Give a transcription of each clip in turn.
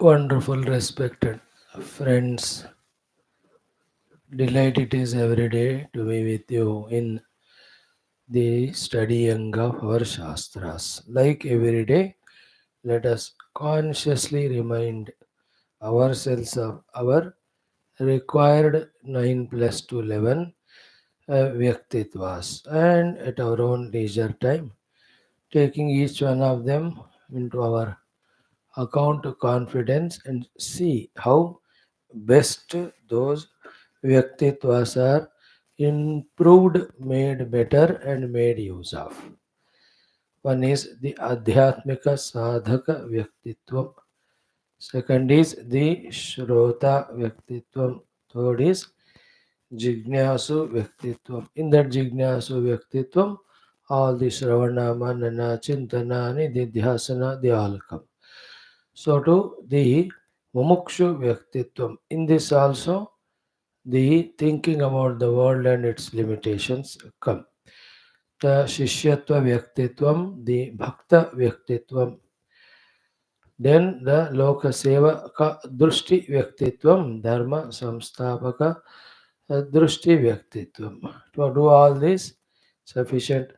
Wonderful, respected friends. Delight it is every day to be with you in the studying of our Shastras. Like every day, let us consciously remind ourselves of our required 9 plus to 11 Vyaktitvas and at our own leisure time, taking each one of them into our account of confidence and see how best those Vyaktitvas are improved, made better, and made use of. One is the Adhyatmika Sadhaka Vyaktitvam. Second is the Shrota Vyaktitvam. Third is Jignasu Vyaktitvam. In that Jignasu Vyaktitvam, all the Shravana, Manana, Chintana, Nididhyasana, they all come. So to the Mumukshu Vyaktitvam. In this also, the thinking about the world and its limitations come. The Shishyatva Vyaktitvam, the Bhakta Vyaktitvam, then the Loka Sevaka Drushti Vyaktitvam, Dharma Samstapaka Drushti Vyaktitvam. To do all this, sufficient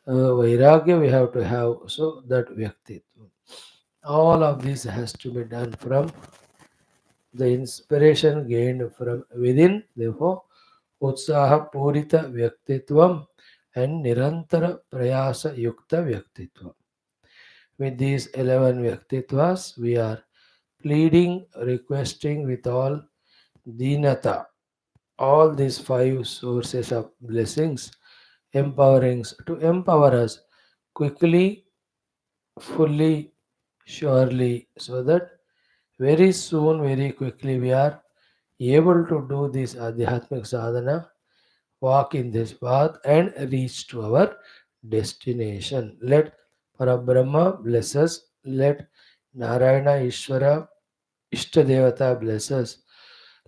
Vairagya we have to have, so that Vyaktitvam. All of this has to be done from the inspiration gained from within, therefore, Utsaha Purita Vyaktitvam and Nirantara Prayasa Yukta Vyaktitvam. With these 11 Vyaktitvas, we are pleading, requesting with all Dinata, all these five sources of blessings, empowerings to empower us quickly, fully, surely, so that very soon, very quickly, we are able to do this Adhyatmic sadhana, walk in this path, and reach to our destination. Let Parabrahma bless us. Let Narayana Ishvara Ishtadevata bless us.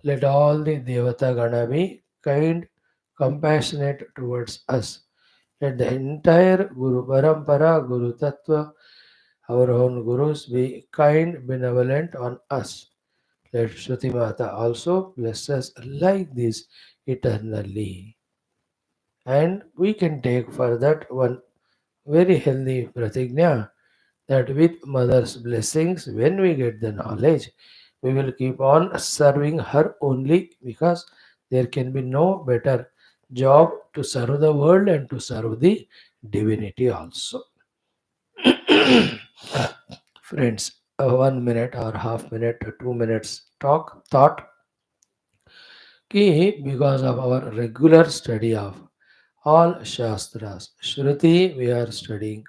Let all the Devata Gana be kind, compassionate towards us. Let the entire Guru Parampara, Guru Tattva, our own Gurus be kind, benevolent on us. Let Shruti Mata also bless us like this eternally. And we can take for that one very healthy pratigna that with mother's blessings, when we get the knowledge, we will keep on serving her only, because there can be no better job to serve the world and to serve the divinity also. Friends, a 1 minute or half minute or 2 minutes talk thought ki because of our regular study of all Shastras. Shruti, we are studying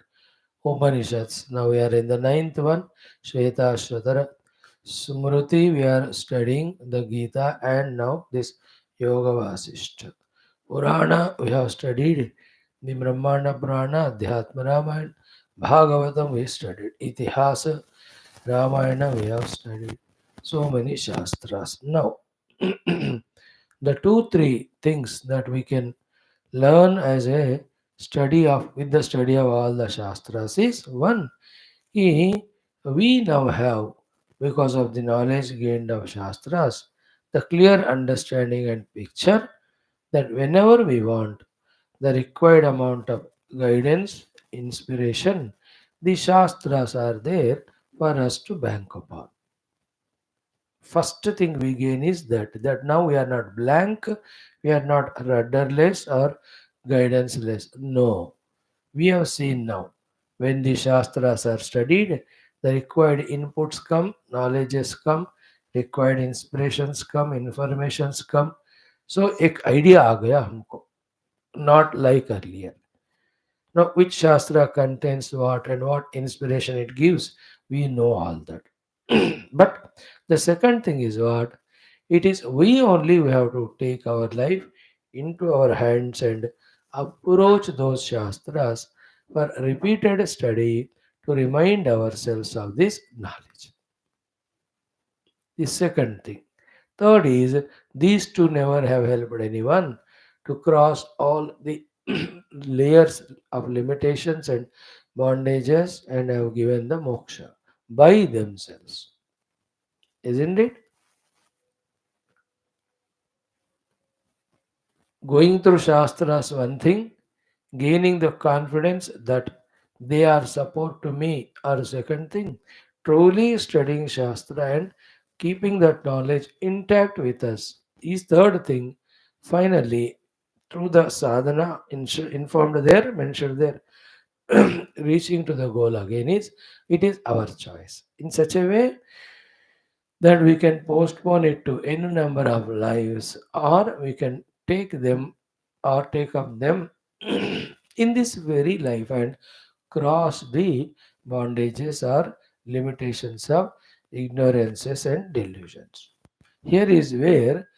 Upanishads. Now we are in the ninth one, Shweta Shvatara. Smruti, we are studying the Gita, and now this Yoga Vasishtha. Purana, we have studied the Brahmana Purana, Adhyatma Ramayana, Bhagavatam, we studied Itihasa, Ramayana, we have studied so many Shastras. Now, the two, three things that we can learn as a study of with the study of all the Shastras is one, we now have, because of the knowledge gained of Shastras, the clear understanding and picture that whenever we want the required amount of guidance, inspiration, the Shastras are there for us to bank upon. First thing we gain is that now we are not blank, we are not rudderless or guidanceless. No, we have seen now when the Shastras are studied, the required inputs come, knowledges come, required inspirations come, informations come. So एक idea आ गया हमको, not like earlier. Now which Shastra contains what and what inspiration it gives, we know all that. But the second thing is what? It is we only we have to take our life into our hands and approach those Shastras for repeated study to remind ourselves of this knowledge. The second thing. Third is these two never have helped anyone to cross all the layers of limitations and bondages and have given the moksha by themselves. isn't it? Going through Shastras, one thing, gaining the confidence that they are support to me, are second thing. Truly studying Shastra and keeping that knowledge intact with us is third thing. Finally, through the sadhana informed there, mentioned there, reaching to the goal again is it is our choice. In such a way that we can postpone it to any number of lives, or we can take them or take up them in this very life and cross the bondages or limitations of ignorances and delusions. Here is where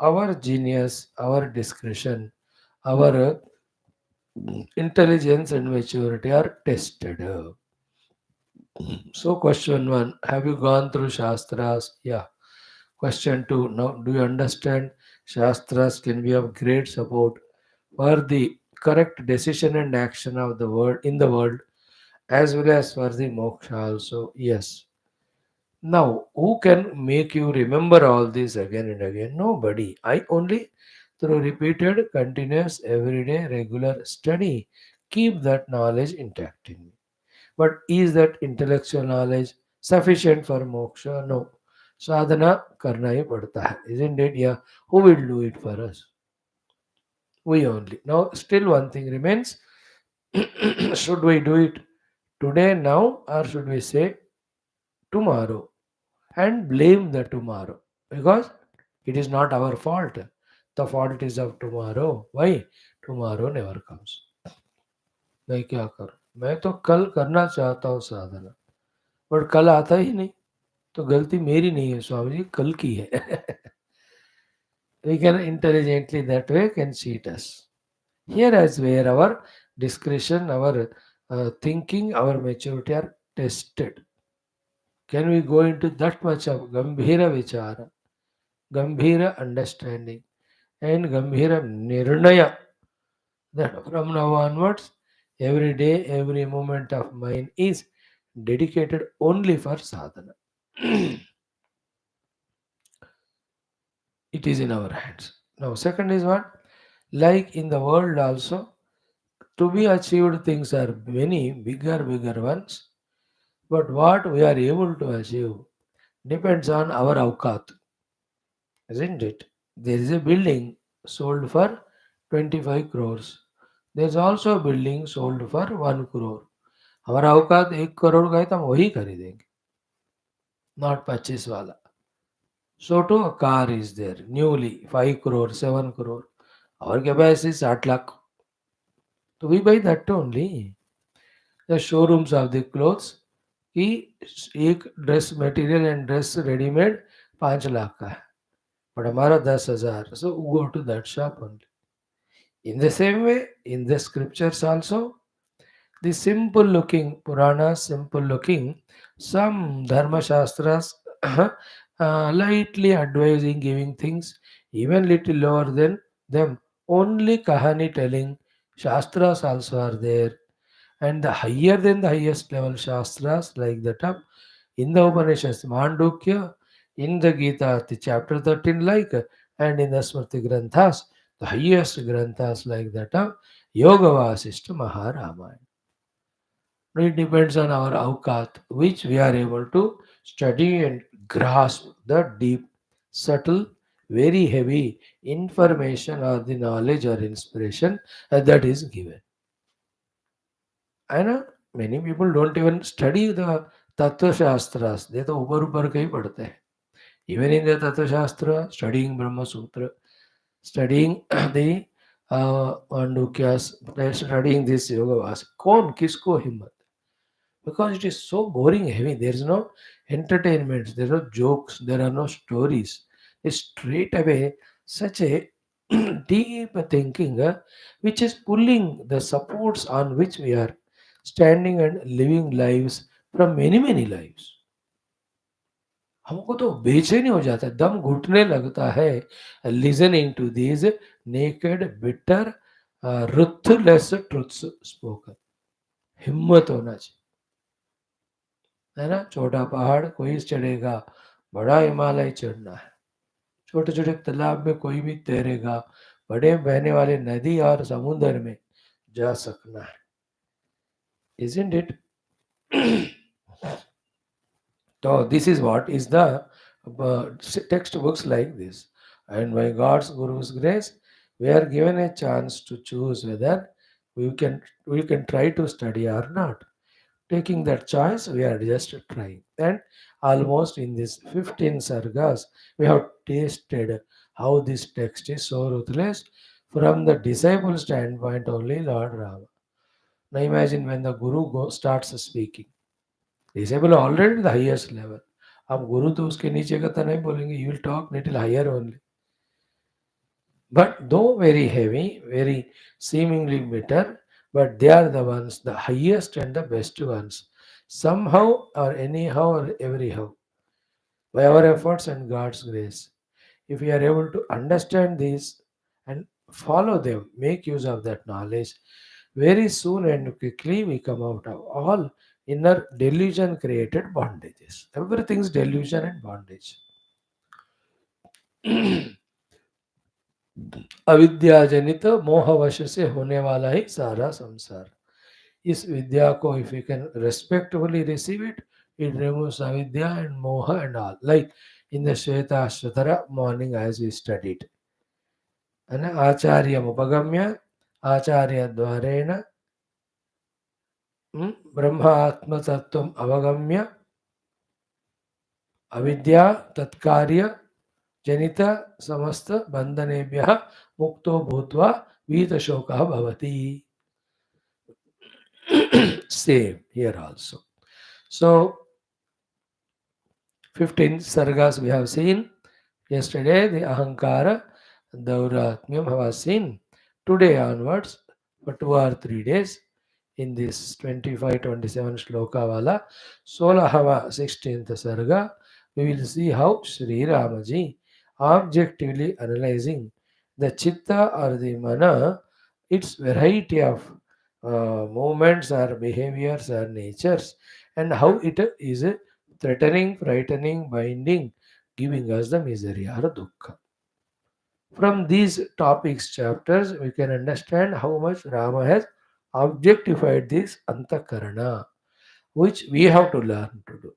our genius, our discretion, our intelligence and maturity are tested. So, question one, have you gone through Shastras? Yeah. Question two, now do you understand Shastras can be of great support for the correct decision and action of the world in the world as well as for the moksha also? Yes. Now, who can make you remember all this again and again? Nobody. I only through repeated, continuous, everyday, regular study keep that knowledge intact in me. But is that intellectual knowledge sufficient for moksha? No. Sadhana karna hi padta hai. Isn't it? Yeah. Who will do it for us? We only. Now, still one thing remains. Should we do it today, now, or should we say tomorrow and blame the tomorrow? Because it is not our fault. The fault is of tomorrow. Why? Tomorrow never comes. मैं क्या करूं? मैं तो कल करना चाहता हूँ साधना, but कल आता ही नहीं. तो गलती मेरी नहीं है स्वामी जी, कल की है. We can intelligently that way can cheat us. Here as where our discretion, our thinking, our maturity are tested. Can we go into that much of Gambhira Vichara, Gambhira understanding, and Gambhira Nirnaya that from now onwards, every day, every moment of mine is dedicated only for sadhana. It is in our hands. Now, second is what? Like in the world also, to be achieved things are many bigger ones, but what we are able to achieve depends on our avkat, isn't it? There is a building sold for 25 crores. There is also a building sold for 1 crore. हमारा औकात 1 करोड़ का है तो हम वही खरीदेंगे, not 25 वाला. So too a car is there, newly 5 crore, 7 crore. Our capacity is 8 lakh. So we buy that only. The showrooms of the clothes कि एक dress material and dress readymade 5 lakh का है, बट हमारा 10,000. So go to that shop only. In the same way in the scriptures also the simple looking Puranas, simple looking some Dharma Shastras, lightly advising, giving things even little lower than them. Only Kahani telling Shastras also are there, and the higher than the highest level Shastras like that of in the Upanishads, Mandukya, in the Gita, the chapter 13 like, and in the Smriti Granthas, the highest Granthas like that of Yoga Vaashishtha Maha. It depends on our avkat, which we are able to study and grasp the deep, subtle, very heavy information or the knowledge or inspiration that is given. I know many people don't even study the Tattva Shastras. They तो ऊपर ऊपर के ही पढ़ते हैं. Even in the Tattva Shastra, studying Brahma Sutra, studying the Mandukyas, studying this Yoga Vas. कौन किसको हिम्मत? Because it is so boring heavy. There is no entertainment, there are no jokes, there are no stories. It's straight away such a deep thinking which is pulling the supports on which we are standing and living lives from many lives. हमको तो बेचैनी हो जाता है, दम घुटने लगता है listening to these naked, bitter, ruthless truths spoken. हिम्मत होना चाहिए, है ना. छोटा पहाड़ कोई चढ़ेगा, बड़ा हिमालय चढ़ना है। छोटे छोटे तालाब में कोई भी तैरेगा, बड़े बहने वाले नदी और समुद्र में जा सकना है, isn't it? So this is what is the textbooks like this, and by God's Guru's grace, we are given a chance to choose whether we can try to study or not. Taking that choice, we are just trying. And almost in these 15 sargas, we have tasted how this text is so ruthless from the disciple standpoint only, Lord Rama. Now imagine when the starts speaking. Disciple already the highest level. अब गुरु तो उसके नीचे का तो नहीं बोलेंगे, you will talk little higher only. But though very heavy, very seemingly bitter, but they are the ones, the highest and the best ones. Somehow or anyhow or everyhow, by our efforts and God's grace. If we are able to understand these and follow them, make use of that knowledge, very soon and quickly we come out of all inner delusion created bondages. Everything's delusion and bondage. अविद्या जनित मोहवश से होने वाला ही सारा संसार. इस विद्या को if you can respectfully receive it, it removes avidya and moha and all. Like in the Shweta Shatara morning as we studied. And Acharya Upagambya, Acharya Dwarena, Brahma Atma Tattvam Avagamya, Avidya Tatkarya Janita Samasta Bandhanebhya Mukto Bhutva Vita Shoka Bhavati. Same here also. So 15 sargas we have seen. Yesterday the Ahankara, Dauratmyam have seen. Today onwards, for 2 or 3 days, in this 25-27 shloka wala, 16th sarga, we will see how Sri Ramaji objectively analyzing the chitta or the mana, its variety of movements or behaviors or natures, and how it is threatening, frightening, binding, giving us the misery or dukkha. From these topics, chapters, we can understand how much Rama has objectified this antakarana, which we have to learn to do.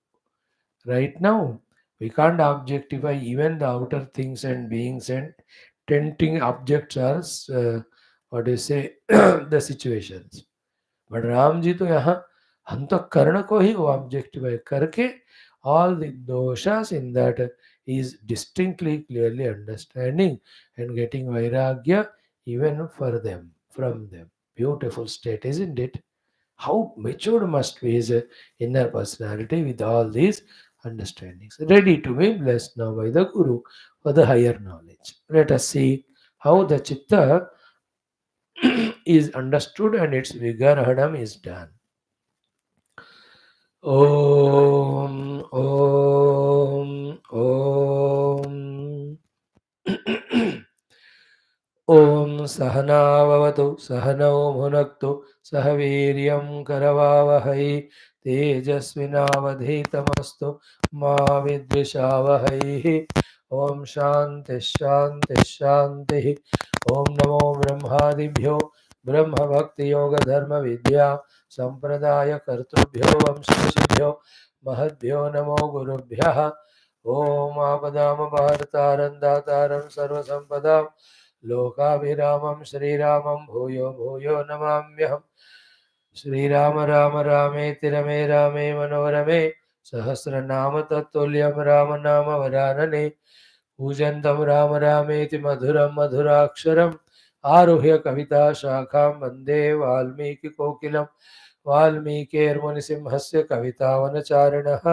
Right now, we can't objectify even the outer things and beings and tempting objects as what do you say the situations. But Ram ji तो यहाँ अंतःकरण को ही वो objectify करके all the doshas in that is distinctly clearly understanding and getting vairagya even for them, from them. Beautiful state, isn't it? How matured must be his inner personality with all these understandings, ready to be blessed now by the Guru for the higher knowledge. Let us see how the chitta is understood and its vigarhanam is done. Om, Om, Om. Om Sahanavavatu Sahanau Bhunaktu Sahaviryam Karavavahai Tejasvinavadhitamastu Ma Vidvishavahai. Om Shanti Shanti Shanti. Om Namo Brahmadibhyo Brahma Bhakti Yoga Dharma Vidya Sampradaya Kartubhyo Vamshishibhyo Mahadbhyo Namo Gurubhyah. Om Apadam Bharataram Dataram Sarva Sampadam लोकाभिरामं श्रीरामं भूयो भूयो नमाम्यहम्. श्रीराम राम रामेति रमे रामे मनोरमे सहस्रनाम तत्तुल्यं राम नाम वरानने. पूजन्तं राम रामेति मधुरं मधुराक्षरम् आरुह्य कविता शाखां वन्दे वाल्मीकि कोकिलं. वाल्मीकिर्मुनिसिंहस्य कवितावनचारिणः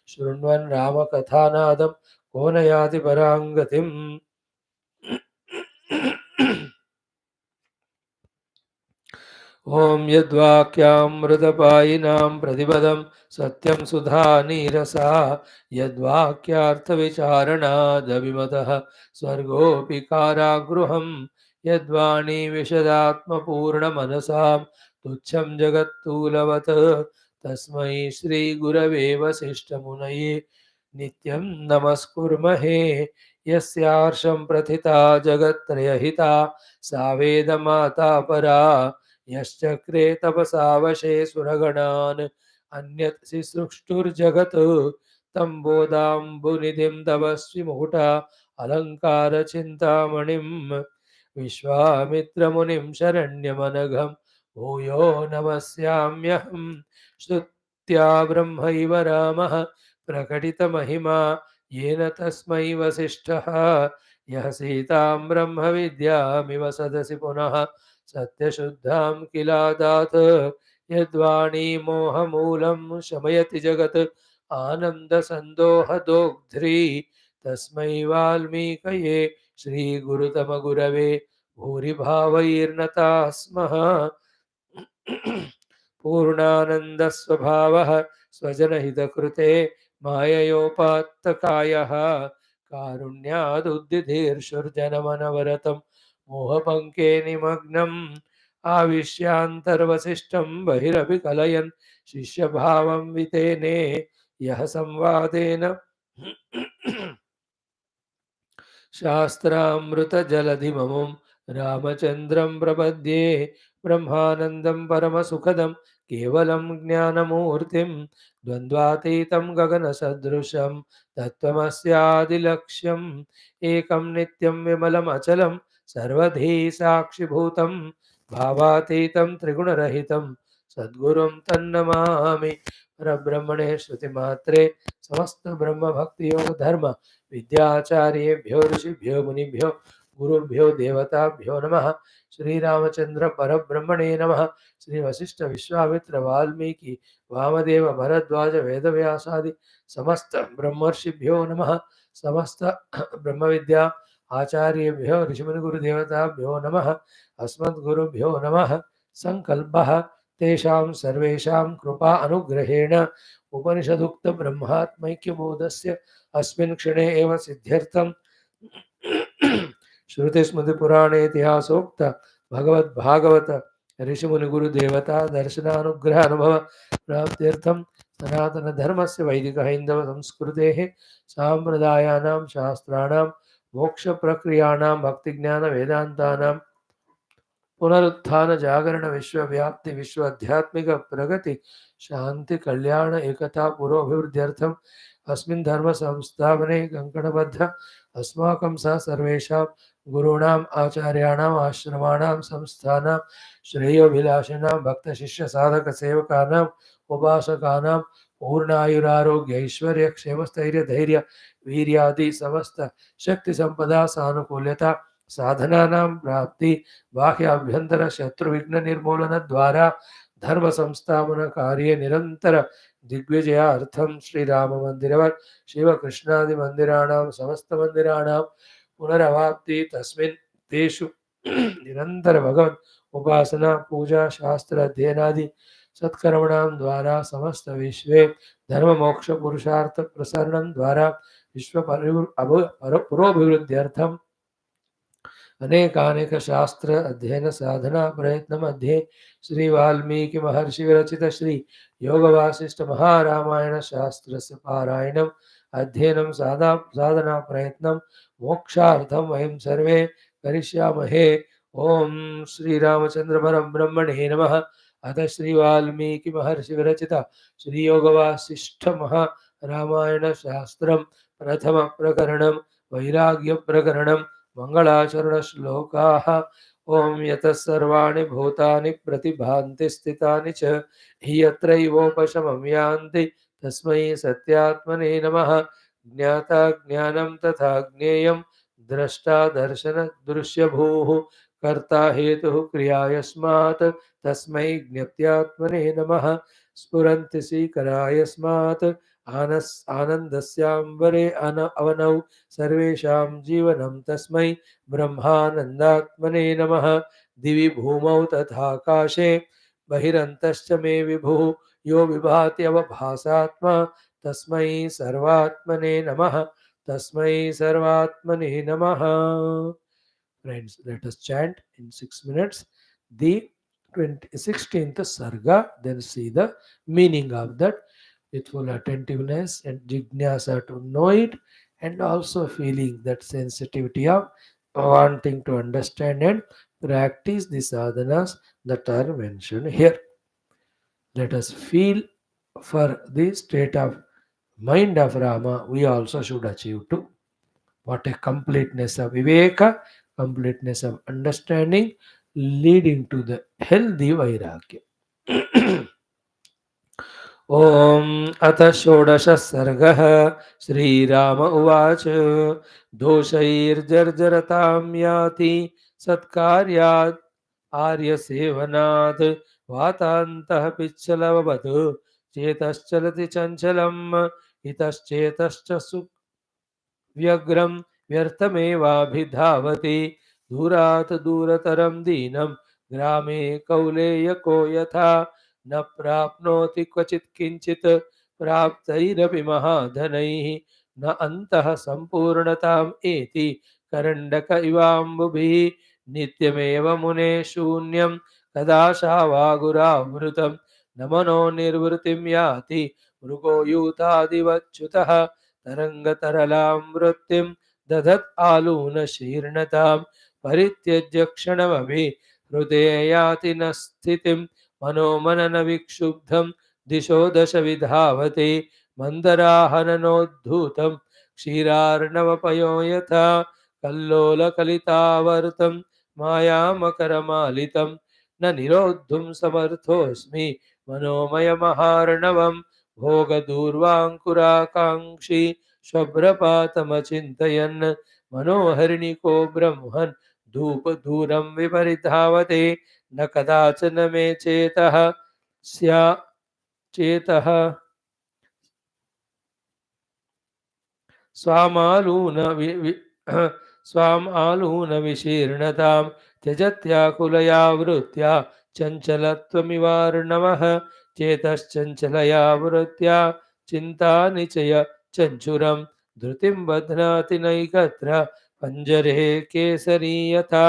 शृण्वन् रामकथानादं को न याति परां गतिम्. Om Yadvakyamritapainam Pratibadam Satyam Sudha Nirasa Yadvakyartha Vicharana Dabimataha Sargopi Karagruham Yadvani Vishadatma Purna Manasam Tucham Jagatulavat Tasmai Shri Gurave Vasishtamunaye नित्यं नमस्कुर्महे यस्यार्षं प्रथिता जगत्त्रयहिता सा वेदमाता परा यश्चक्रे तपसा वशे सुरगणान् अन्यत् सृष्टुर्जगत् तं बोधाम्बुनिधिं तपस्वि मुकुटा अलङ्कारचिन्तामणिं विश्वामित्रमुनिं शरण्यमनघं भूयो नमस्याम्यहं श्रुत्या ब्रह्मैव रामः प्रकटितमहिमा येन तस्मै वसिष्ठः यः सीतां ब्रह्मविद्यामिव सदसि पुनः सत्यशुद्धां किलादात् यद्वाणी मोहमूलं शमयति जगत् आनन्दसन्दोहदोग्ध्री तस्मै वाल्मीकये श्रीगुरुतमगुरवे भूरिभावैर्नताः स्मः पूर्णानन्दस्वभावः स्वजनहितकृते माययोपात्तकायः कारुण्यादुद्धिधीर्षुर्जनमनवरतं मोहपङ्के निमग्नम् आविश्यान्तर्वसिष्ठं बहिरपि कलयन् शिष्यभावं वितेने यः संवादेन शास्त्रामृतजलधिममुं रामचन्द्रं प्रपद्ये ब्रह्मानन्दं परमसुखदं केवलं ज्ञानमूर्तिं द्वन्द्वातीतं गगनसदृशं तत्त्वमस्यादिलक्ष्यम् एकं नित्यं विमलमचलं सर्वधी साक्षिभूतं भावातीतं त्रिगुणरहितं सद्गुरुं तन्नमामि परब्रह्मणे श्रुतिमात्रे समस्त ब्रह्म भक्ति योग धर्म विद्याचार्येभ्यो ऋषिभ्यो मुनिभ्यो गुरुभ्यो देवताभ्यो नमः। श्री रामचंद्र परब्रह्मणे नमः। श्री वशिष्ठ विश्वामित्र वाल्मीकि वामदेव भरद्वाज वेदव्यासादि समस्त ब्रह्मर्षिभ्यो नमः। समस्त ब्रह्म विद्या आचार्येभ्यो ऋषिमुनिगुरुदेवताभ्यो नमः। अस्मद्गुरुभ्यो नमः। संकल्पः तेषां सर्वेषां कृपा अनुग्रहेण उपनिषदुक्त ब्रह्मात्मैक्यबोधस्य अस्मिन् क्षणे एव सिद्ध्यर्थं श्रुतिस्मृतिपुराणेतिहासोक्त भगवद्भागवत ऋषिमुनिगुरुदेवता दर्शनानुग्रह अनुभव प्राप्त्यर्थं सनातनधर्मस्य वैदिकहैन्दवसंस्कृतेः साम्प्रदायानां शास्त्राणां मोक्षप्रक्रियाणां भक्तिज्ञानवेदान्तानां पुनरुत्थान जागरण विश्वव्याप्ति विश्व आध्यात्मिक प्रगति शांति कल्याण एकता पुरोभिवृद्ध्यर्थम अस्मिन् धर्म संस्थापने कंकणबद्ध अस्माकं सह सर्वेषां गुरूणाम् आचार्याणाम् आश्रमाणां संस्थानां श्रेयोभिलाषिणां भक्तशिष्य साधक सेवकानाम् उपासकानां पूर्णायुरारोग्य ऐश्वर्य क्षेमस्थैर्य धैर्य वीर्यादि समस्त शक्ति संपदा सानुकूल्यता साधनानां प्राप्ति बाह्याभ्यंतर शत्रु विघ्न निर्मूलन द्वारा धर्म संस्थापन कार्य निरंतर दिग्विजयार्थं श्री राम मंदिरवत् शिव कृष्णादि मंदिराणां समस्त मंदिराणां पुनरवाप्ति तस्मिन् तेषु निरंतर भगवत् उपासना पूजा शास्त्र अध्ययनादि सत्कर्मणां द्वारा समस्त विश्वे धर्म मोक्ष पुरुषार्थ प्रसरणं द्वारा विश्व पुरोभिवृद्ध्यर्थं अनेकानेक शास्त्र अध्ययन साधना प्रयत्न मध्ये श्री वाल्मीकि महर्षि विरचित श्री योग वासिष्ठ महारामायण शास्त्रस्य पारायणम् अध्ययनं साधना प्रयत्नं मोक्षार्थं वयं सर्वे करिष्यामहे। ओम श्री रामचंद्र परब्रह्मणे नमः। अथ श्री वाल्मीकि महर्षि विरचित श्री योग वासिष्ठ महारामायण शास्त्रं प्रथम प्रकरणं वैराग्य प्रकरणं मंगलाचरण श्लोकाः। ओम यतः सर्वाणि भूतानि प्रतिभान्ति स्थितानि च यत्रैवोपशमं यान्ति तस्मै सत्यात्मने नमः। ज्ञाता ज्ञानं तथा ज्ञेयं द्रष्टा दर्शन दृश्यभूः कर्ता हेतुः क्रिया यस्मात् तस्मै ज्ञप्त्यात्मने नमः। स्फुरन्ति सीकरा यस्मात् आनन्दस्याम्बरे अवनौ सर्वेषां जीवनं तस्मै ब्रह्मानन्दात्मने नमः। दिवि भूमौ तथाकाशे बहिरन्तश्च मे विभुः यो विभाति अवभासात्मा तस्मै सर्वात्मने नमः। तस्मै सर्वात्मने नमः। Friends, let us chant in 6 minutes the 16th Sarga, then see the meaning of that. with full attentiveness and jignasa to know it, and also feeling that sensitivity of wanting to understand and practice the sadhanas that are mentioned here. Let us feel for the state of mind of Rama, we also should achieve too. What a completeness of viveka, completeness of understanding, leading to the healthy vairagya. ॐ अथ षोडशः सर्गः श्रीराम उवाच दोषैर्जर्जरतां याति सत्कार्यात् आर्यसेवनात् वातान्तः पिच्छलववत् चेतश्चलति चञ्चलम् इतश्चेतश्च व्यग्रं व्यर्थमेवाभिधावति दूरात् दूरतरं दीनं ग्रामे कौलेयको यथा न प्राप्नोति क्वचित् किञ्चित् प्राप्तैरपि महाधनैः न अन्तः सम्पूर्णताम् एति करण्डक इवाम्बुभिः नित्यमेव मुने शून्यं कदा शावागुरावृतं न मनो निर्वृतिं याति मृगो यूतादिवच्युतः तरङ्गतरलां वृत्तिं दधत् आलूनशीर्णतां परित्यज्य क्षणमपि हृदये याति न स्थितिं मनोमननविक्षुब्धं दिशो दश विधावति मन्दराहननोद्धूतं क्षीरार्णवपयो यथा कल्लोलकलितावर्तं मायामकरमालितं न निरोद्धुं समर्थोऽस्मि मनोमयमहार्णवम् भोगदूर्वाङ्कुराकाङ्क्षी शुभ्रपातमचिन्तयन् मनोहरिणिको ब्रह्मन् धूपदूरं विपरिधावते न कदाचन मे चेतः स्या चेतः स्वामालून स्वामालून विशीर्णतां त्यजत्याकुलया वृत्त्या चञ्चलत्वमिवार्णवः चेतश्चञ्चलया वृत्त्या चिन्तानिचय चञ्चुरं धृतिं बध्नाति नैकत्र पञ्जरे केसरी यथा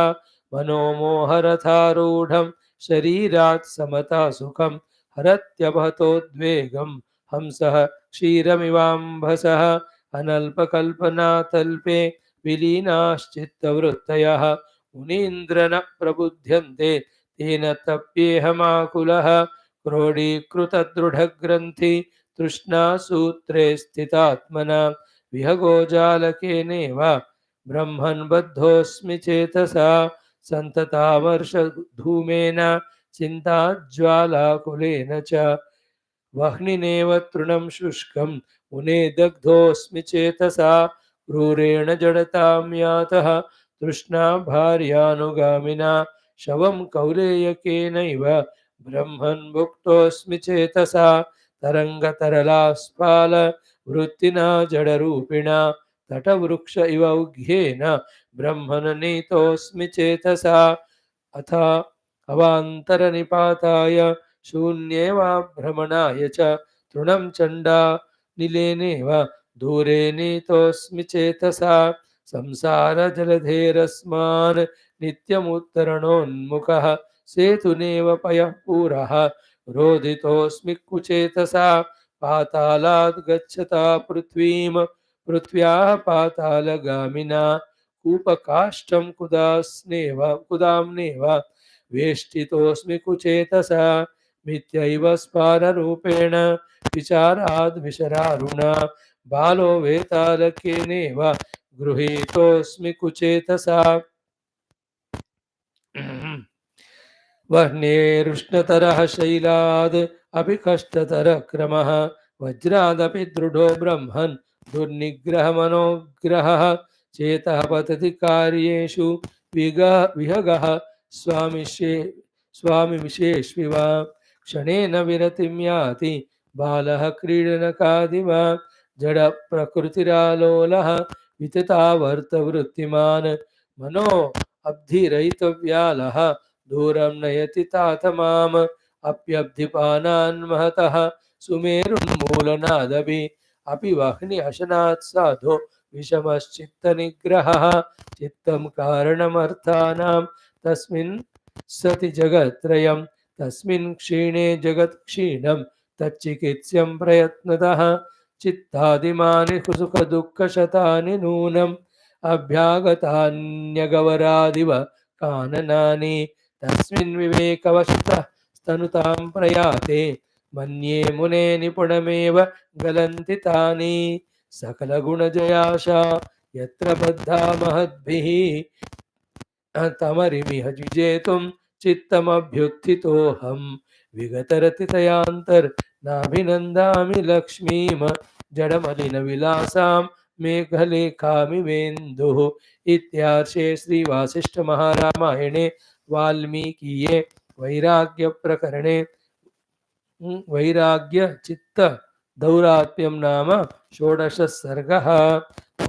मनोमोहरथारूढं शरीरात् समता सुखं हरत्यभतोद्वेगं हंसः क्षीरमिवाम्भसः अनल्पकल्पनातल्पे विलीनाश्चित्तवृत्तयः मुनीन्द्र न प्रबुध्यन्ते तेन तप्येहमाकुलः क्रोडीकृतदृढग्रन्थि तृष्णासूत्रे स्थितात्मना विहगोजालकेनेव ब्रह्मन् बद्धोऽस्मि चेतसा सन्ततामर्षधूमेन चिन्ताज्वालाकुलेन च वह्निनेव तृणं शुष्कं मुने दग्धोऽस्मि चेतसा क्रूरेण जडतां यातः तृष्णा भार्यानुगामिना शवं कौलेयकेनैव ब्रह्मन् भुक्तोऽस्मि चेतसा तरङ्गतरलास्फाल वृत्तिना जडरूपिणा तटवृक्ष इव उघ्येन ब्रह्मन् नीतोऽस्मि चेतसा अथ अवान्तरनिपाताय शून्ये वा भ्रमणाय च तृणं चण्डा निलेनेव दूरे नीतोऽस्मि चेतसा संसारजलधेरस्मान् नित्यमुत्तरणोन्मुखः सेतुनेव पयः पुरः रोदितोऽस्मि कुचेतसा पातालाद् गच्छता पृथ्व्याः पातालगामिना कूपकाष्ठं कुदाम्नेव वेष्टितोऽस्मि कुचेतसा मिथ्यैव स्पाररूपेण विचाराद् विशरारुणा बालो वेतालकेनेव गृहीतोऽस्मि कुचेतसा वह्नेरुष्णतरः शैलाद् अपि कष्टतरः क्रमः वज्रादपि दृढो ब्रह्मन् दुर्निग्रहमनोग्रहः चेतः पतति कार्येषु विहगः स्वामिविशेष्विव क्षणेन विरतिं याति बालः क्रीडनकादिव जडप्रकृतिरालोलः विततावर्तवृत्तिमान् मनो अब्धिरहितव्यालः दूरं नयति तात माम् अप्यब्धिपानान् महतः सुमेरुन्मूलनादपि अपि वह्नि अशनात् साधो विषमश्चित्तनिग्रहः चित्तं कारणमर्थानां तस्मिन् सति जगत्त्रयं तस्मिन् क्षीणे जगत् क्षीणं तच्चिकित्स्यं प्रयत्नतः चित्तादिमानि सुखदुःखशतानि नूनम् अभ्यागतान्यगवरादिव काननानि तस्मिन् विवेकवशतः स्तनुतां प्रयाते मन्ये मुने निपुणमेव गलन्ति तानि सकलगुणजयाशा यत्र बद्धा महद्भिः तमरिमिह विजेतुं चित्तमभ्युत्थितोऽहं विगतरतितयान्तर्नाभिनन्दामि लक्ष्मीम जडमलिनविलासां मेघलेखामिवेन्दुः इत्यार्षे श्रीवासिष्ठमहारामायणे वाल्मीकीये वैराग्यप्रकरणे वैराग्य चित्त दौरात्म्यं नाम षोडशः सर्गः।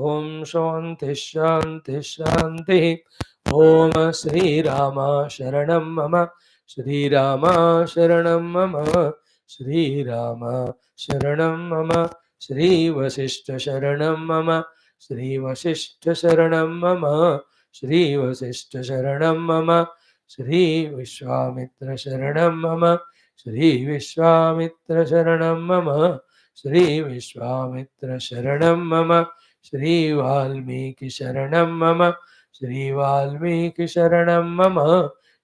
ओम शांति शांति शांति। ओम श्रीराम शरणं मम श्रीराम शरणं मम श्रीराम शरणं मम श्रीवशिष्ठ शरणं मम श्रीवशिष्ठ शरणं मम श्रीवशिष्ठ शरणं मम श्रीविश्वामित्र शरणं मम श्रीविश्वामित्र शरणं मम श्रीविश्वामित्र शरणं मम श्रीवाल्मीकि शरणं मम श्रीवाल्मीकि शरणं मम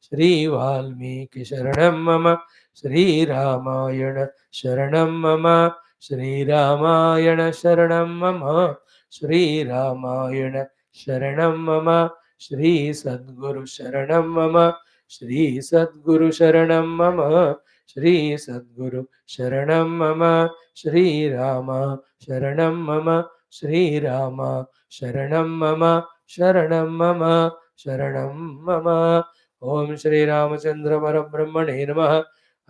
श्रीवाल्मीकि शरणं मम श्रीरामायण शरणं मम श्रीरामायण शरणं मम श्रीरामायण शरणं मम श्रीसद्गुरु शरणं मम श्रीसद्गुरु शरणं मम श्रीसद्गुरु शरणं मम श्रीराम शरणं मम श्रीराम शरणं मम शरणं मम शरणं मम। ओम श्री रामचंद्र परब्रह्मणे नमः।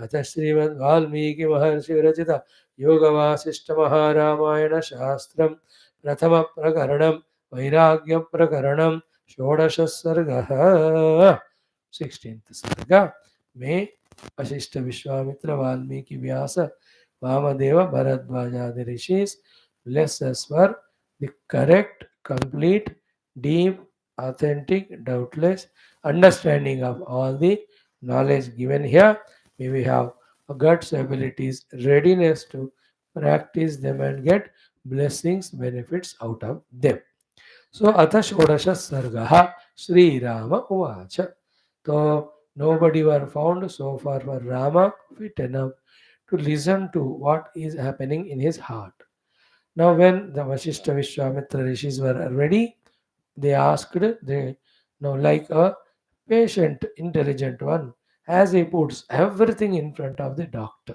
अथ श्रीमद् वाल्मीकि महर्षि विरचित योग वासिष्ठ महारामायण शास्त्रम प्रथम प्रकरणम वैराग्य प्रकरणम षोडश सर्गः 16th सर्ग में वशिष्ठ विश्वामित्र वाल्मीकि व्यास Vamadeva Bharadwaja the rishis bless us for the correct, complete, deep, authentic, doubtless understanding of all the knowledge given here. May we have guts, abilities, readiness to practice them and get blessings, benefits out of them. So, Atha Shodasha Sargaha Sri Rama Uvacha. So, nobody were found so far for Rama fit enough to listen to what is happening in his heart. Now, when the Vaashishtha Vishwamitra rishis were ready, they asked, they now like a patient, intelligent one, as he puts everything in front of the doctor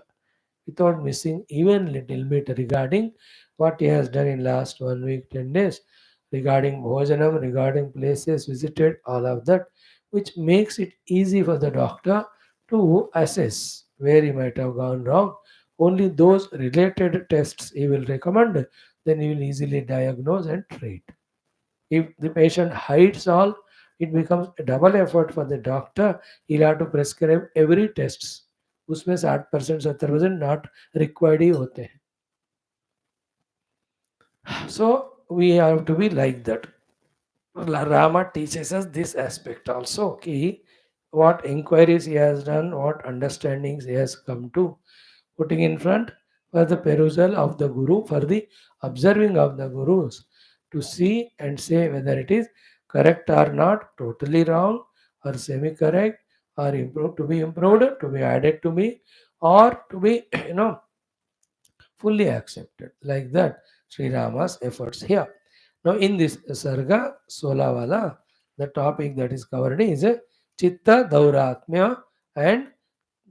without missing even little bit regarding what he has done in last 1 week, 10 days, regarding bhojanam, regarding places visited, all of that, which makes it easy for the doctor to assess where he might have gone wrong. Only those related tests he will recommend, then he will easily diagnose and treat. If the patient hides all, it becomes a double effort for the doctor. He'll have to prescribe every tests. उसमें 60% 70% not required ही होते हैं. So we have to be like that. Rama teaches us this aspect also. Ki what inquiries he has done, what understandings he has come to, putting in front for the perusal of the Guru, for the observing of the Gurus, to see and say whether it is correct or not, totally wrong or semi-correct, or improved, to be added to me, or to be fully accepted. Like that, Sri Rama's efforts here. Now, in this Sarga Solavala, the topic that is covered is Chitta Dauratmya, and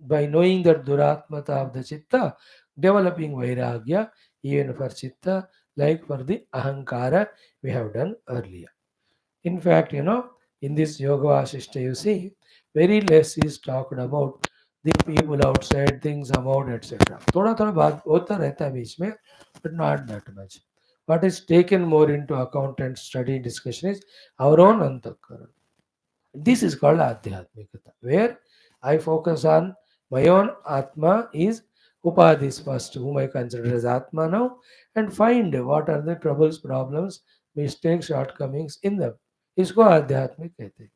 by knowing that Duratmata of the Chitta, developing Vairagya even for Chitta, like for the Ahankara we have done earlier. In fact, in this Yoga Vaashishtha, you see, very less is talked about the people outside, things about, etc. थोड़ा थोड़ा बात होता रहता है बीच में, but not that much. What is taken more into account and study discussion is our own antakaran. This is called Adhyatmikata, where I focus on my own Atma is Upadhis first, whom I consider as Atma now, and find what are the troubles, problems, mistakes, shortcomings in them. इसको आध्यात्मिक कहते हैं.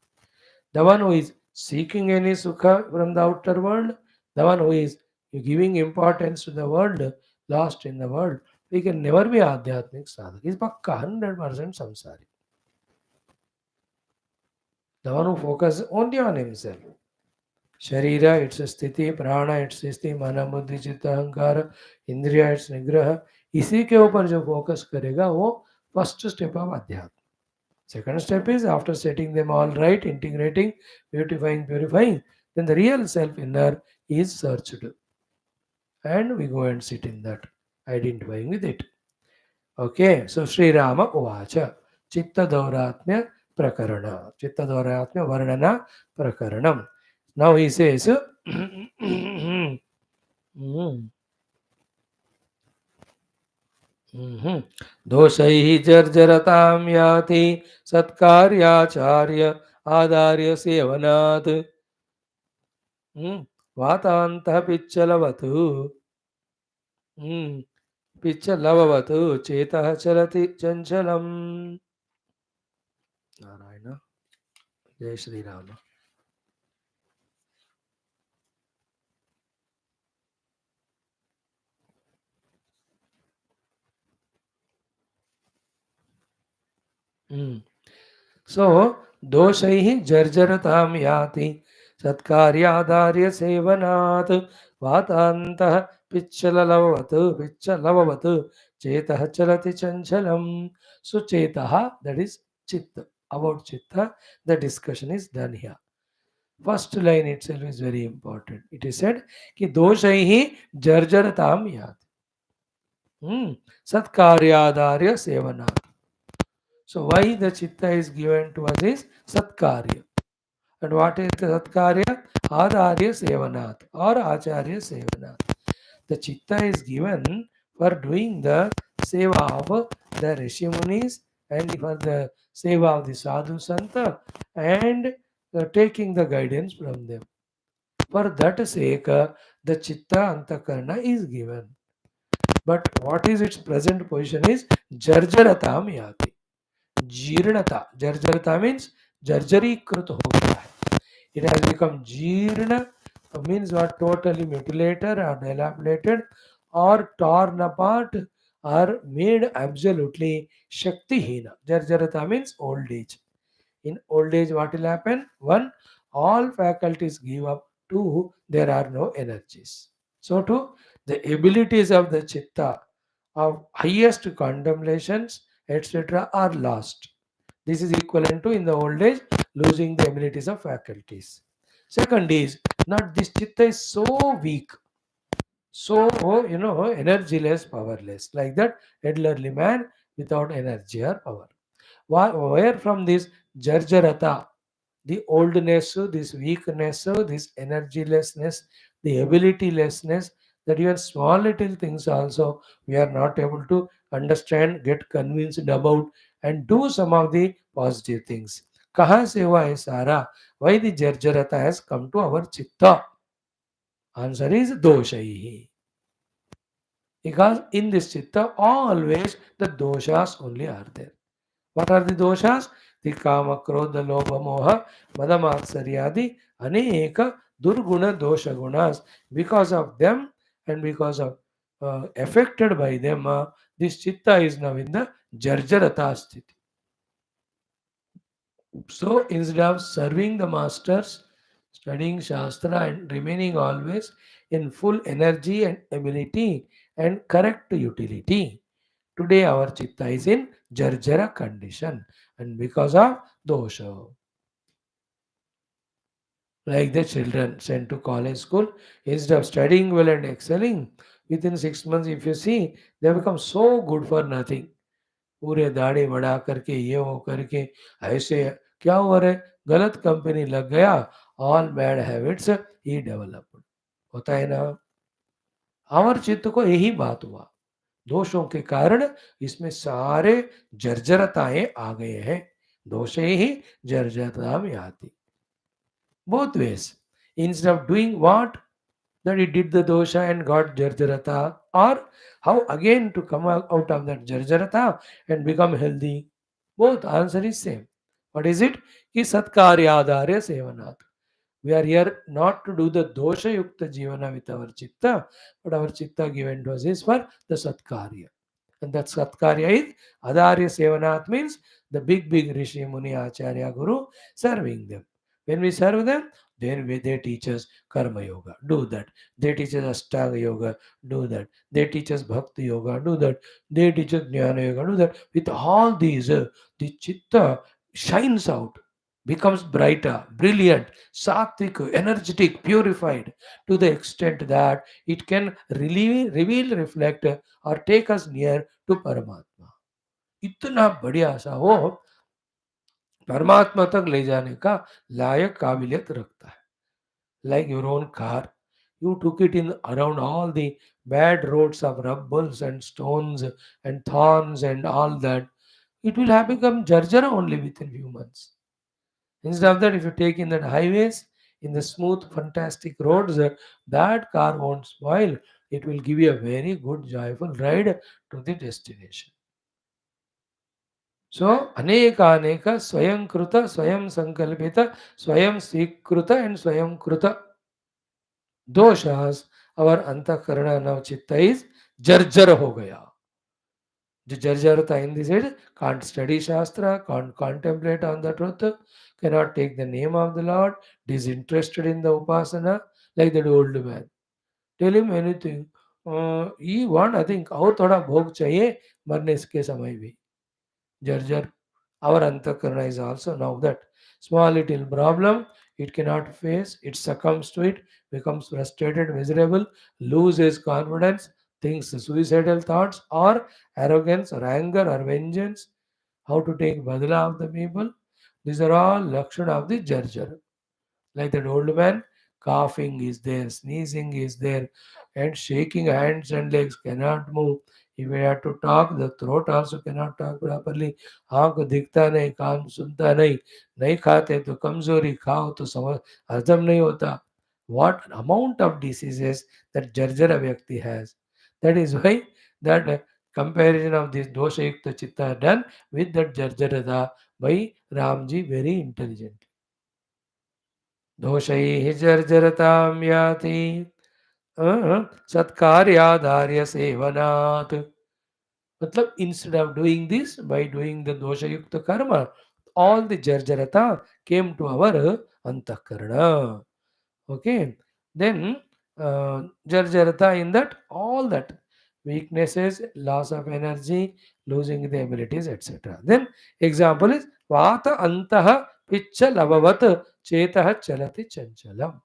The one who is seeking any sukha from the outer world, the one who is You giving importance to the world, lost in the world, we can never be Adhyatmic sadhak. He's pakka 100% samsari. The one who focuses only on himself. Sharira, it's a sthiti, prana, it's sthiti, mana, buद्धि, चित्त, अहंकार, इंद्रिया, it's निग्रह. इसी के ऊपर जो focus करेगा वो फर्स्ट स्टेप ऑफ अध्यात्म. Second step is after setting them all right, integrating, beautifying, purifying, then the real self inner is searched. And we go and sit in that, identifying with it. Okay, so Sri Rama Uvacha, Chitta Dauratmya Prakarana, Chitta Dauratmya Varnana Prakaranam. Now he says, दोषैः जर्जरतां याति सत्कार्याचार्य आधार्य सेवनात् वातान्तः पिच्चलवतु पिच्चलववतु चेतः चलति चञ्चलम्. नारायण. जय Shri Ram. So, doshaihi jarjaratam yati satkaryadarya sevanat vatantah pichalavatu chetah chalati chanchalam. So, chetaha, that is chitta. About chitta, the discussion is done here. First line itself is very important. It is said कि doshaihi jarjaratam yati satkaryadarya sevanat. So why the chitta is given to us is satkarya. And what is the satkarya? Adarya sevanat or acharya sevanat. The chitta is given for doing the seva of the rishi munis and for the seva of the sadhu santa and taking the guidance from them. For that sake, the chitta antakarna is given. But what is its present position is jarjaratam yati. जीर्णता. जर्जरता means जर्जरीकृत हो गया है. It has become जीर्ण means what? Totally mutilated or dilapidated or torn apart or made absolutely shaktihina. Jarjarata means old age. In old age what will happen? One, all faculties give up. Two, there are no energies. So too, the abilities of the chitta of highest contemplations, etc., are lost. This is equivalent to in the old age losing the abilities of faculties. Second is not this chitta is so weak, so energyless, powerless, like that elderly man without energy or power. Where from this jarjarata, the oldness, this weakness, this energylessness, the abilitylessness, that even small little things also we are not able to understand, get convinced about, and do some of the positive things. Kahan se hua hai sara? Why the jarjarata has come to our chitta? Answer is doshaihi. Because in this chitta always the doshas only are there. What are the doshas? The kama, krodha, lobha, moha, madamatsariyadi, aneka durguna dosha gunas. Because of them and because of affected by them, this chitta is now in the jarjarata sthiti. So instead of serving the masters, studying Shastra and remaining always in full energy and ability and correct utility, today our chitta is in jarjara condition and because of dosha. Like the children sent to college school, instead of studying well and excelling, within 6 months, if you see, they become so good for nothing. पूरे दाढ़ी बढ़ा करके ये वो करके ऐसे क्या हुआ रे, गलत कंपनी लग गया, all bad habits he developed. होता है ना. हमारे चित्त को यही बात हुआ, दोषों के कारण इसमें सारे जर्जरताएं आ गए हैं. दोषे ही जर्जरता में आती. Both ways. Instead of doing what that he did the dosha and got jarjarata, or how again to come out of that jarjarata and become healthy. Both answer is same. What is it? Ki satkaryadarya sevanat. We are here not to do the dosha yukta jivana with our chitta, but our chitta given to us is for the satkarya. And that satkarya is adarya sevanat, means the big rishi muni acharya guru serving them. When we serve them, then they teach us karma yoga, do that. They teach us ashtanga yoga, do that. They teach us bhakti yoga, do that. They teach us jnana yoga, do that. With all these, the chitta shines out, becomes brighter, brilliant, sattvic, energetic, purified, to the extent that it can reveal, reflect, or take us near to Paramatma. इतना बढ़िया सा वो परमात्मा तक ले जाने का लायक काबिलियत रखता है. Like your own car, you took it in around all the bad roads of rubbles and stones and thorns and all that. It will have become jarjara only within few months. Instead of that, if you take in that highways, in the smooth, fantastic roads, that car won't spoil. It will give you a very good, joyful ride to the destination. So, aneka aneka swayam kruta, swayam sankalpita, swayam svikruta and swayam kruta doshas, our antakarana now chitta is jarjara ho gaya. जो जर्जरता in this age can't study Shastra, can't contemplate on the truth, cannot take the name of the Lord, disinterested in the Upasana, like that old man. Tell him anything. He want, I think, और थोड़ा भोग चाहिए मरने के समय भी. Jarjar. Our antakarana is also now that small little problem it cannot face, it succumbs to it, becomes frustrated, miserable, loses confidence, thinks suicidal thoughts or arrogance or anger or vengeance, how to take badala of the people. These are all lakshana of the jarjar. Like that old man, coughing is there, sneezing is there, and shaking hands and legs cannot move. If we have to talk, the throat also cannot talk properly. आँख दिखता नहीं, कान सुनता नहीं, नहीं खाते तो कमजोरी, खाओ तो समझ हजम नहीं होता. What amount of diseases that jarjara vyakti has. That is why that comparison of this dosha yukta chitta are done with that jarjarada by Ramji very intelligent. दोषैः जर्जरतां याति सत्कार्याधार्य सेवनात्. मतलब instead of doing this, by doing the dosha yukta karma, all the jarjarata came to our antakarana. Okay, then jarjarata in that all that weaknesses, loss of energy, losing the abilities, etc. Then example is vata antah picha lavavat chetah chalati chanchalam.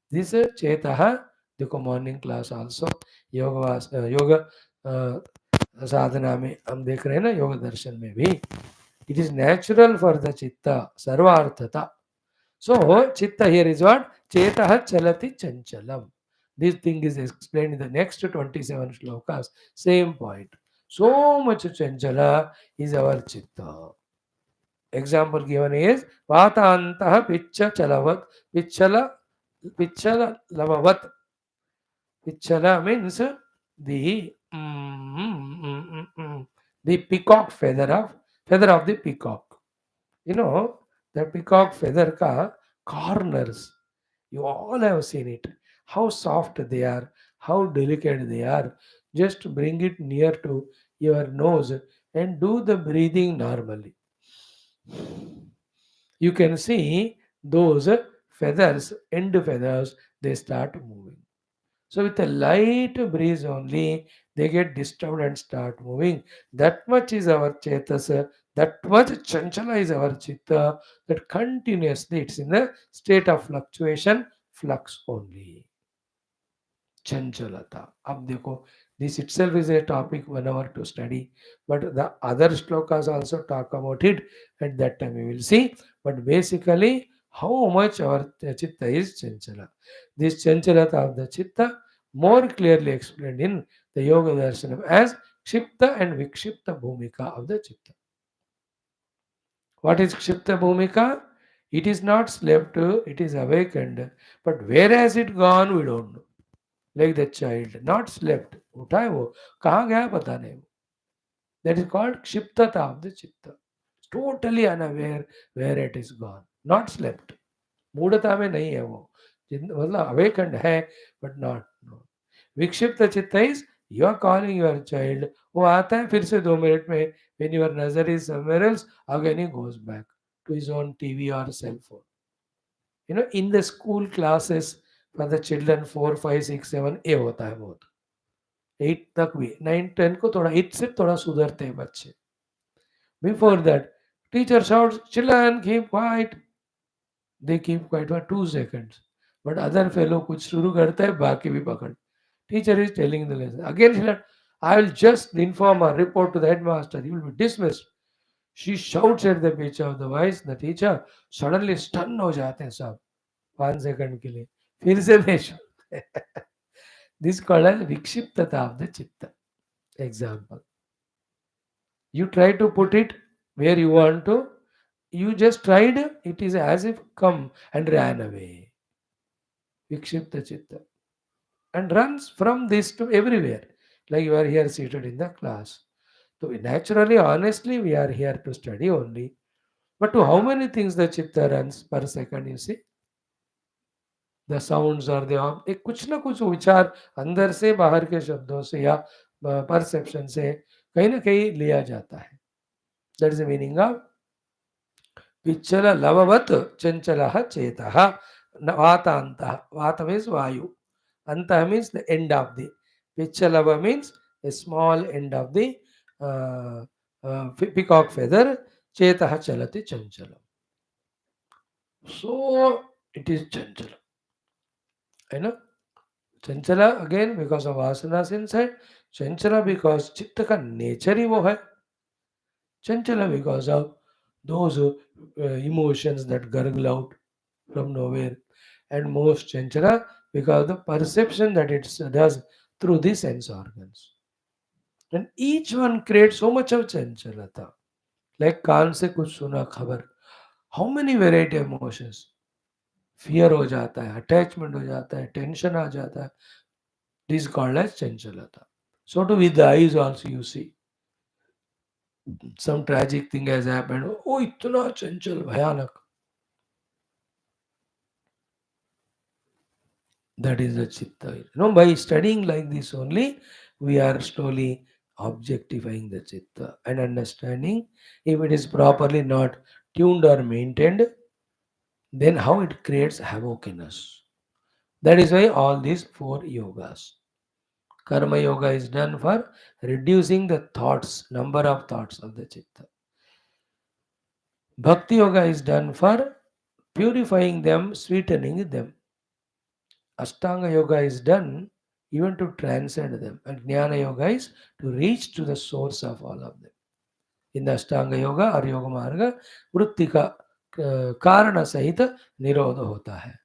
This chetah, देखो morning class also योग साधना में हम देख रहे हैं ना, योग दर्शन में भी it is natural for the chitta sarvarthata. So chitta here is what? Chetah chalati chanchalam. This thing is explained in the next 27 shlokas. Same point. So much chanchala is our chitta. Example given is Vatantah Picha Chalavat Pichala Pichala Lavavat. Pichala means the peacock feather of the peacock. You know, the peacock feather ka corners. You all have seen it. How soft they are, how delicate they are. Just bring it near to your nose and do the breathing normally. You can see those feathers, end feathers, they start moving. So with a light breeze only, they get disturbed and start moving. That much is our chetas, that much chanchala is our chitta, that continuously it's in a state of fluctuation, flux only. Chanchalata. अब देखो, this itself is a topic 1 hour to study, but the other shlokas also talk about it. At that time we will see. But basically, how much our chitta is chanchala. This chanchalata of the chitta more clearly explained in the Yoga Darshanam as Kshipta and Vikshipta Bhumika of the chitta. What is Kshipta Bhumika? It is not slept, it is awakened. But where has it gone, we don't know. Like the child, not slept. उठा है वो, कहाँ गया पता नहीं. That is called क्षिप्तता of the chitta. Totally unaware where it is gone. Not slept. मूढ़ता में नहीं है वो, मतलब अवेकंड है बट नॉट। विक्षिप्त चित्त is you are calling your child, वो आता है फिर से 2 मिनट में, व्हेन योर नजर is somewhere else, again he goes back to his own TV और cell phone. In the school classes for the children 4, 5, 6, 7 ये होता है बहुत। 8 तक भी, 9, 10 को थोड़ा, 8 से थोड़ा सुधरते हैं बच्चे। Before that teacher shouts children keep quiet, they keep quiet for 2 seconds, but other fellow कुछ शुरू करता है, बाकी भी पकड़। Teacher is telling the lesson again, I will just inform or report to the headmaster. You will be dismissed. She shouts at the pitch of the voice. The teacher suddenly stun हो जाते हैं सब 5 second के लिए, फिर से नहीं। This called as vikshiptata of the chitta. Example. You try to put it where you want to. You just tried. It is as if come and ran away. Vikshipta chitta. And runs from this to everywhere. Like you are here seated in the class. So naturally, honestly, we are here to study only. But to how many things the chitta runs per second, you see? The sounds or the एक कुछ ना कुछ विचार अंदर से बाहर के शब्दों से या परसेप्शन से कहीं ना कहीं लिया जाता है। That is the meaning of पिच्चल लववत चंचलः चेतः वातांतः। वात मीन्स वायु, antah means the end of the, pichalava means a small end of the peacock feather, chetah chalati chanchalam. So it is chanchala, you know, chanchala again because of vasanas inside, chanchala because chitta ka nature ही वो है, chanchala because of those emotions that gurgle out from nowhere, and most chanchala because of the perception that it does through the sense organs. And each one creates so much of chanchalata. Like कान से कुछ सुना खबर, how many variety of emotions, fear हो जाता है, attachment हो जाता है, tension आ जाता है, this is called as chanchalata. So too with the eyes also you see, some tragic thing has happened, oh इतना चंचल भयानक, that is the chitta. By studying like this only, we are slowly objectifying the chitta and understanding if it is properly not tuned or maintained, then how it creates havoc in us. That is why all these 4 yogas. Karma yoga is done for reducing the thoughts, number of thoughts of the chitta. Bhakti yoga is done for purifying them, sweetening them. Ashtanga yoga is done even to transcend them. And Jnana yoga is to reach to the source of all of them. In the Ashtanga yoga or yoga marga, vritti ka karana sahita nirodha hota hai.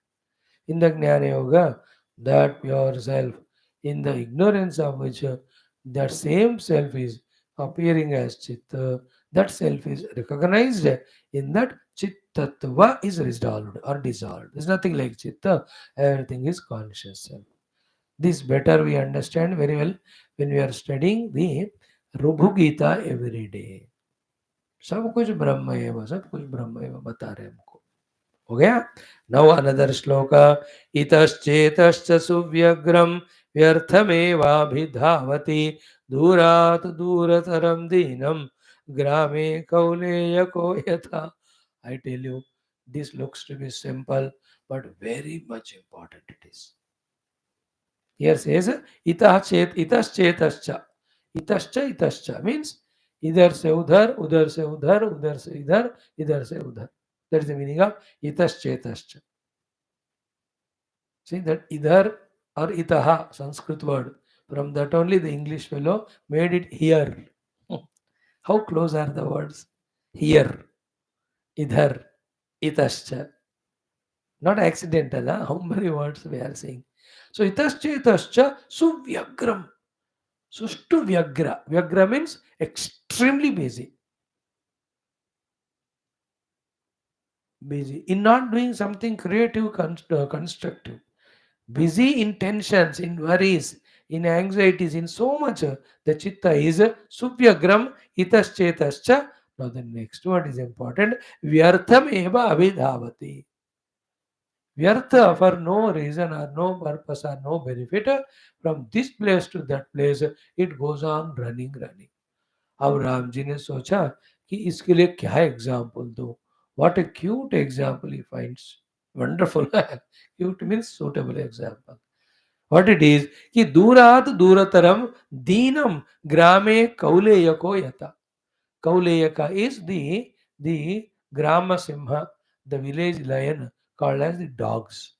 In the Jnana yoga, that pure self, in the ignorance of which that same self is appearing as chitta, that self is recognized in that chittattva is resolved or dissolved. There's nothing like chitta, everything is conscious self. This better we understand very well when we are studying the Rubhu Gita every day. सब कुछ ब्रह्म एव, सब कुछ ब्रह्म एव बता रहे हमको। हो गया। नव अनदर श्लोक, इतश्चेतश्च सुव्यग्रम व्यर्थमेवाभिधावति दूरात् दूरतरम दीनम ग्रामे कौलेयको यथा। I tell you, this looks to be simple, but very much important it is. Here says itaschetashcha. Itascha means इधर से उधर, उधर से उधर, उधर से इधर, इधर से उधर. That is the meaning of itaschetashcha. See that idhar or itaha, Sanskrit word. From that only the English fellow made it here. How close are the words? Here, idhar, itascha. Not accidental, huh? How many words we are saying. So itaschetashcha suvyagram. Sushtu vyagra. Vyagra means extremely busy. Busy in not doing something creative, constructive. Busy in tensions, in worries, in anxieties, in so much. The chitta is subhyagram itaschetascha. Now the next word is important. Vyartham eva abhidhavati. Vyartha for no reason or no purpose or no benefit. From this place to that place it goes on running. अब राम जी ने सोचा कि इसके लिए क्या example दो. What a cute example he finds. Wonderful. Cute means suitable example. What it is कि दूरात दूरतरम दीनम ग्रामे कौलेयको यथा. Kauleyaka is the grama simha, the village lion called as the dogs.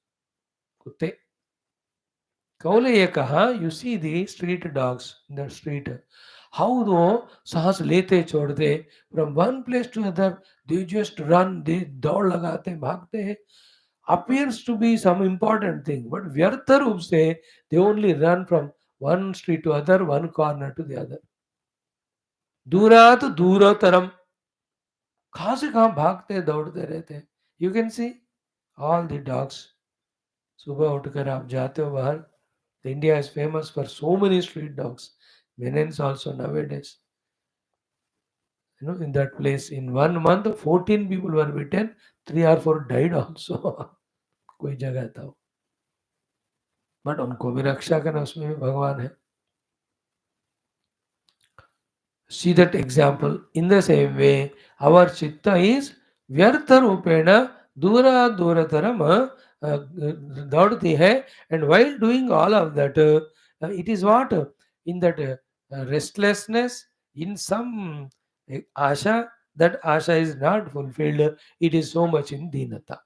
Kutte. Kauleyaka, you see the street dogs in the street. How though साहस लेते छोड़ते from one place to another, they just run, they दौड़ लगाते भागते हैं. Appears to be some important thing, but व्यर्थ रूप से they only run from one street to other, one corner to the other. दूरात दूरतरम, कहाँ से कहाँ भागते दौड़ते रहते हैं. You can see all the dogs. सुबह उठकर आप जाते हो बाहर. India is famous for so many street dogs. Menace also nowadays. In that place in 1 month 14 people were bitten, 3 or 4 died also. कोई जगह था वो. बट उनको भी रक्षा करना, उसमें भी भगवान है. See that example. In the same way, our chitta is vyartha rupena dura durataram daudti hai, and while doing all of that, it is what? In that restlessness, in some asha, that asha is not fulfilled, it is so much in deenata.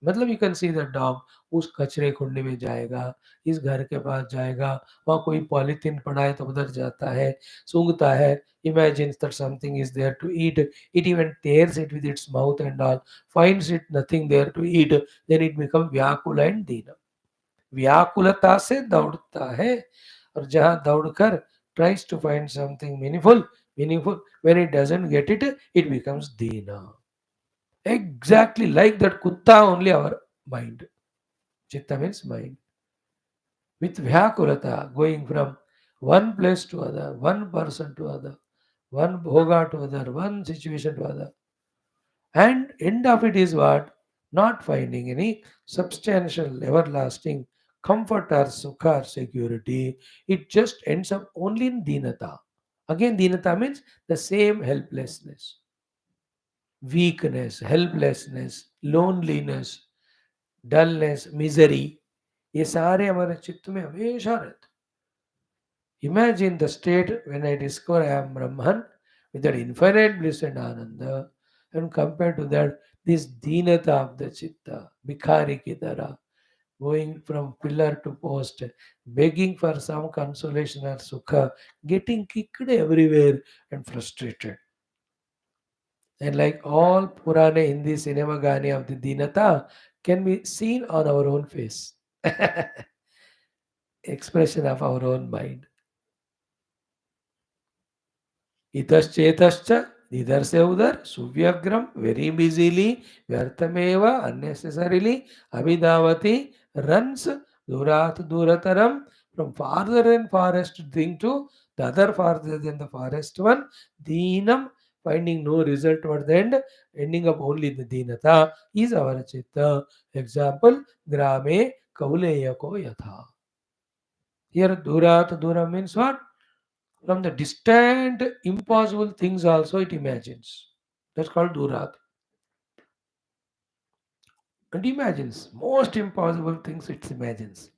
मतलब you can see the dog उस कचरे कुंडी में जाएगा, इस घर के पास जाएगा, वहाँ कोई पॉलीथीन पड़ा है तो उधर जाता है, सूंघता है, imagines that something is there to eat, it even tears it with its mouth and all, finds it nothing there to eat, then it becomes व्याकुल and दीन. व्याकुलता से दौड़ता है, और जहाँ दौड़कर tries to find something meaningful, when it doesn't get it, it becomes dina. Exactly like that kutta, only our mind. Chitta means mind. With vyakulata, going from one place to other, one person to other, one bhoga to other, one situation to other. And end of it is what? Not finding any substantial, everlasting comfort or sukha or security. It just ends up only in dinata. Again, dinata means the same helplessness, weakness, helplessness, loneliness, dullness, misery, ये सारे हमारे चित्त में हमेशा रहते. Imagine the state when I discover I am Brahman with that infinite bliss and ananda, and compared to that, this deenata of the chitta, bhikhari ki tarah, going from pillar to post, begging for some consolation or sukha, getting kicked everywhere and frustrated. And like all Purane Hindi cinema gane of the Dinata can be seen on our own face. Expression of our own mind. इतश्चेतश्च इधर से उधर सुव्यग्रम very busily व्यर्थमेव unnecessarily अभिधावति runs दूरात दूरतरम from farther and farthest thing to the other farther than the farthest one. Deenam, finding no result toward the end, ending up only in the deenata is our chitta. Example, grame kauleyako yatha. Here durat dura means what? From the distant, impossible things also it imagines. That's called durat. It imagines. Most impossible things it imagines.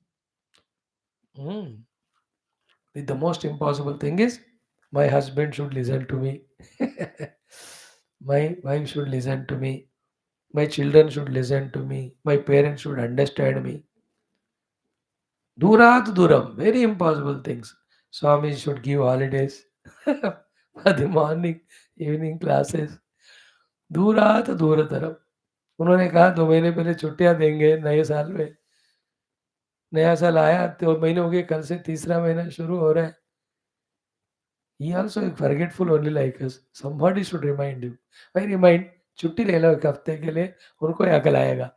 Mm. The most impossible thing is my husband should listen to me. My wife should listen to me. My children should listen to me. My parents should understand me. Durat duram. Very impossible things. Swami should give holidays for the morning, evening classes. दूरात दूरतरम. उन्होंने कहा 2 महीने पहले छुट्टियां देंगे नए साल में. नया साल आया, 2 महीने हो गए, कल से तीसरा महीना शुरू हो रहा है. He also is forgetful only like us. Somebody should remind him. Why remind? छुट्टी ले लो एक हफ्ते के लिए, उनको ही अकल आएगा.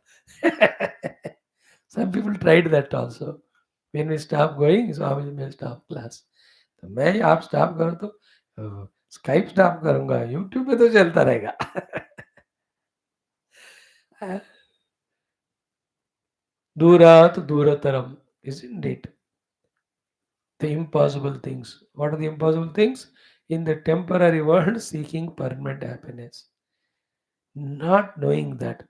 Some people tried that also. When we stop going, Swami will stop class. तो मैं आप स्टॉप करो तो स्काइप स्टॉप करूंगा, यूट्यूब पे तो चलता रहेगा. Durat Durataram, isn't it? The impossible things. What are the impossible things? In the temporary world, seeking permanent happiness. Not knowing that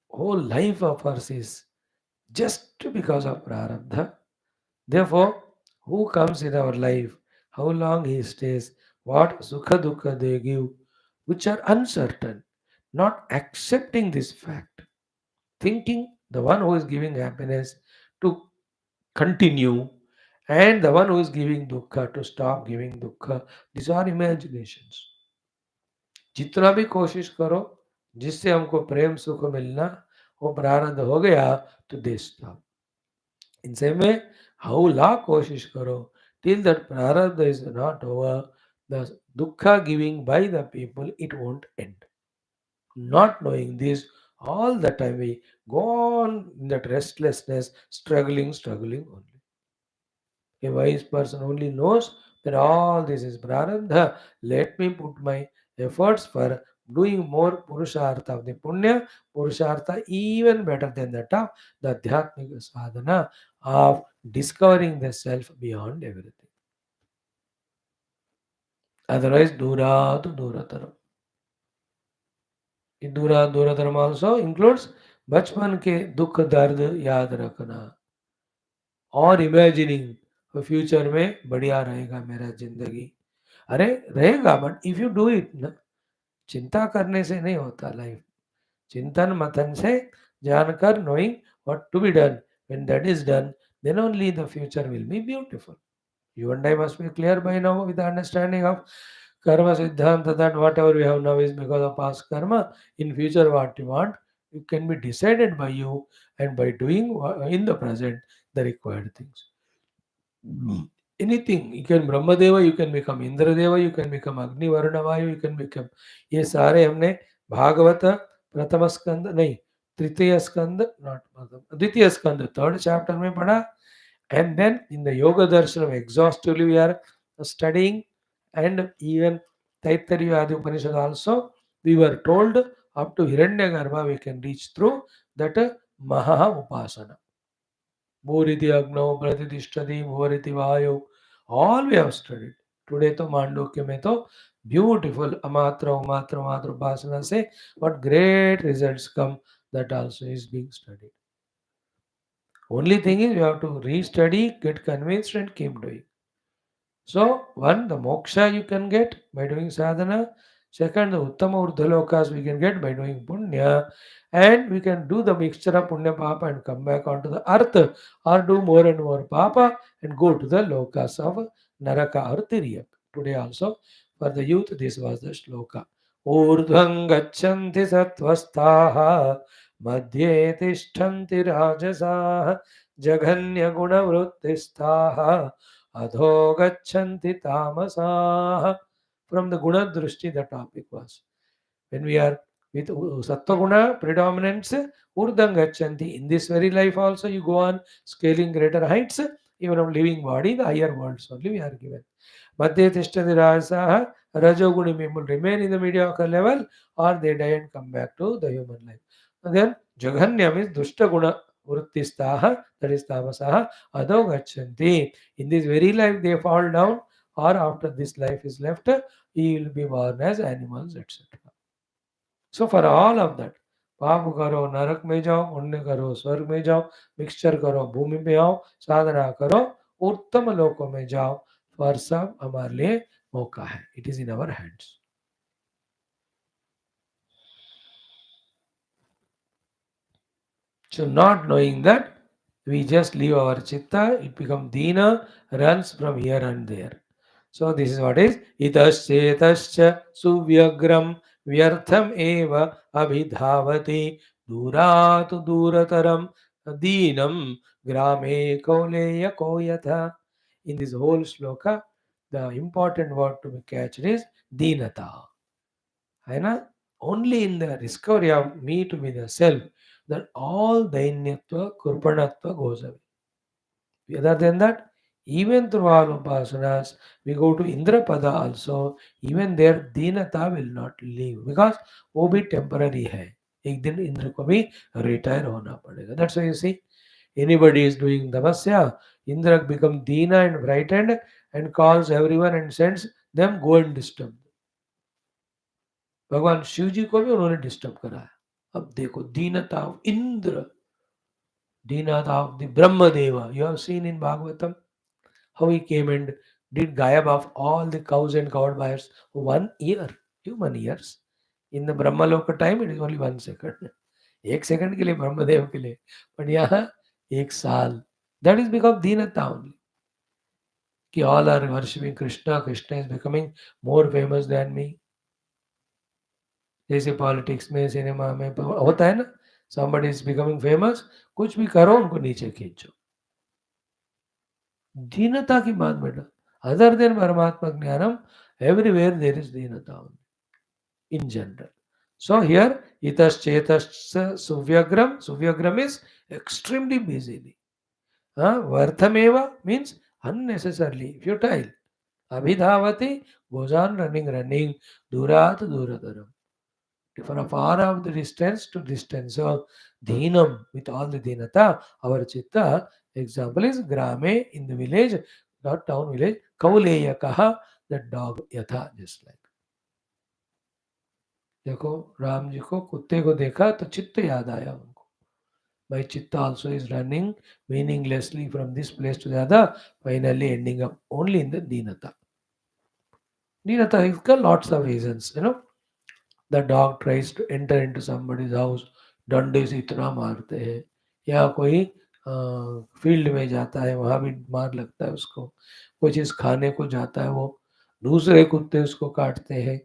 whole life of ours is just because of prarabdha. Therefore, who comes in our life, how long he stays, what sukha dukkha they give, which are uncertain, not accepting this fact, thinking the one who is giving happiness to continue and the one who is giving dukkha to stop giving dukkha. These are imaginations. जितना भी कोशिश करो जिससे हमको प्रेम सुख मिलना वो प्रारब्ध हो गया तो दे stop. In same way, how lakh koshish karo, till that prarabdha is not over, the dukkha giving by the people, it won't end. Not knowing this, all the time we go on in that restlessness, struggling only. A wise person only knows that all this is prarabdha. Let me put my efforts for doing more purushartha of the punya, purushartha even better than that of the adhyatmika sadhana of discovering the self beyond everything. Otherwise, dura to durataram. Dura durataram also includes बचपन के दुख दर्द याद रखना और imagining future में बढ़िया रहेगा मेरा जिंदगी. अरे रहेगा but if you do it ना, चिंता करने से नहीं होता लाइफ. चिंतन मथन से जानकर knowing what to be done. When that is done, then only the future will be beautiful. You and I must be clear by now with the understanding of karma siddhanta that whatever we have now is because of past karma. In future, what you want, it can be decided by you and by doing in the present the required things. Anything. You can Brahmadeva, you can become Indradeva, you can become Agni Varuna Vayu, you can become. ये सारे हमने भागवत प्रथम स्कंद नहीं तृतीय स्कंद not द्वितीय स्कंद third chapter में पढ़ा. And then in the Yoga Darshanam exhaustively we are studying, and even Taittiriya Adi Upanishad also we were told up to Hiranyagarbha we can reach through that Maha Upasana. Bhuriti Agno Pratitishthati Bhuriti Vayu. All we have studied. Today to Mandukya mein to beautiful Amatra Umatra Matra Upasana say what great results come, that also is being studied. Only thing is you have to restudy, get convinced and keep doing. So, one, the moksha you can get by doing sadhana. Second, the uttama urdhalokas we can get by doing punya. And we can do the mixture of punya papa and come back onto the earth, or do more and more papa and go to the lokas of naraka or tiriyak. Today also, for the youth, this was the shloka. Urdhvam gachanti sattvastaha madhye tishtanti rajasaha jaghanya guna vrittistaha adho gachanti tamasaha. From the guna drushti, the topic was. When we are with sattva guna predominance, urdham gachanti. In this very life also, you go on scaling greater heights, even of living body, the higher worlds only we are given. Madhya tishtati rajasaha, rajoguni people remain in the mediocre level, or they die and come back to the human life. And then Jaghanya means dushta guna vrittistaha, that is tamasaha, adho gachanti. In this very life they fall down, or after this life is left, he will be born as animals, etc. So for all of that, पाप करो नरक में जाओ, पुण्य करो स्वर्ग में जाओ, मिक्सचर करो भूमि में आओ, साधना करो उत्तम लोकों में जाओ, for सब हमारे लिए मौका है. It is in our hands. So not knowing that, we just leave our chitta, it becomes dina, runs from here and there. So this is what is itaschetascha suvyagram vyartham eva abhidhavati duratu durataram deenam grame kauleya koyatha. In this whole shloka, the important word to be catched is deenata. है ना? Only in the discovery of me to be the self that all dainyatva, kurpanatva goes away. Other than that, even through all upasanas, we go to Indrapada also, even there Dinata will not leave because वो भी temporary है. एक दिन इंद्र को भी retire होना पड़ेगा. That's why you see, anybody is doing tapasya, Indra become Deena and frightened and calls everyone and sends them go and disturb. भगवान शिव जी को भी उन्होंने डिस्टर्ब कराया. अब देखो दीनता of Indra, deenata of the Brahmadeva. You have seen in Bhagavatam how he came and did gayab of all the cows and cow buyers 1 year, human years. In the Brahmaloka time, it is only 1 second. एक second के लिए ब्रह्मदेव के लिए, but यहाँ 1 साल. That is because दीनता only. कि all are worshipping Krishna, Krishna is becoming more famous than me. जैसे पॉलिटिक्स में, सिनेमा में होता है ना, somebody is becoming famous, कुछ भी करो उनको नीचे खींचो. दीनता की बात बेटा. अदर देन परमात्मा ज्ञानम, everywhere there is दीनता in general. So here itas chetas suvyagram. Suvyagram is extremely busily. Varthameva means unnecessarily futile. Abhidhavati goes on running. Durat duradaram. From far of the distance to distance. So dhinam, with all the dhinata, our chitta, example is grame, in the village, not town village, kauleyakaha, the dog yatha, just like. देखो राम जी को कुत्ते को देखा तो चित्त याद आया उनको. My chitta also is running meaninglessly from this place to the other, finally ending up only in the deenata. Deenata is got lots of reasons, you know. The dog tries to enter into somebody's house, डंडे से इतना मारते हैं, या कोई field में जाता है वहां भी मार लगता है उसको, कोई चीज खाने को जाता है वो दूसरे कुत्ते उसको काटते हैं.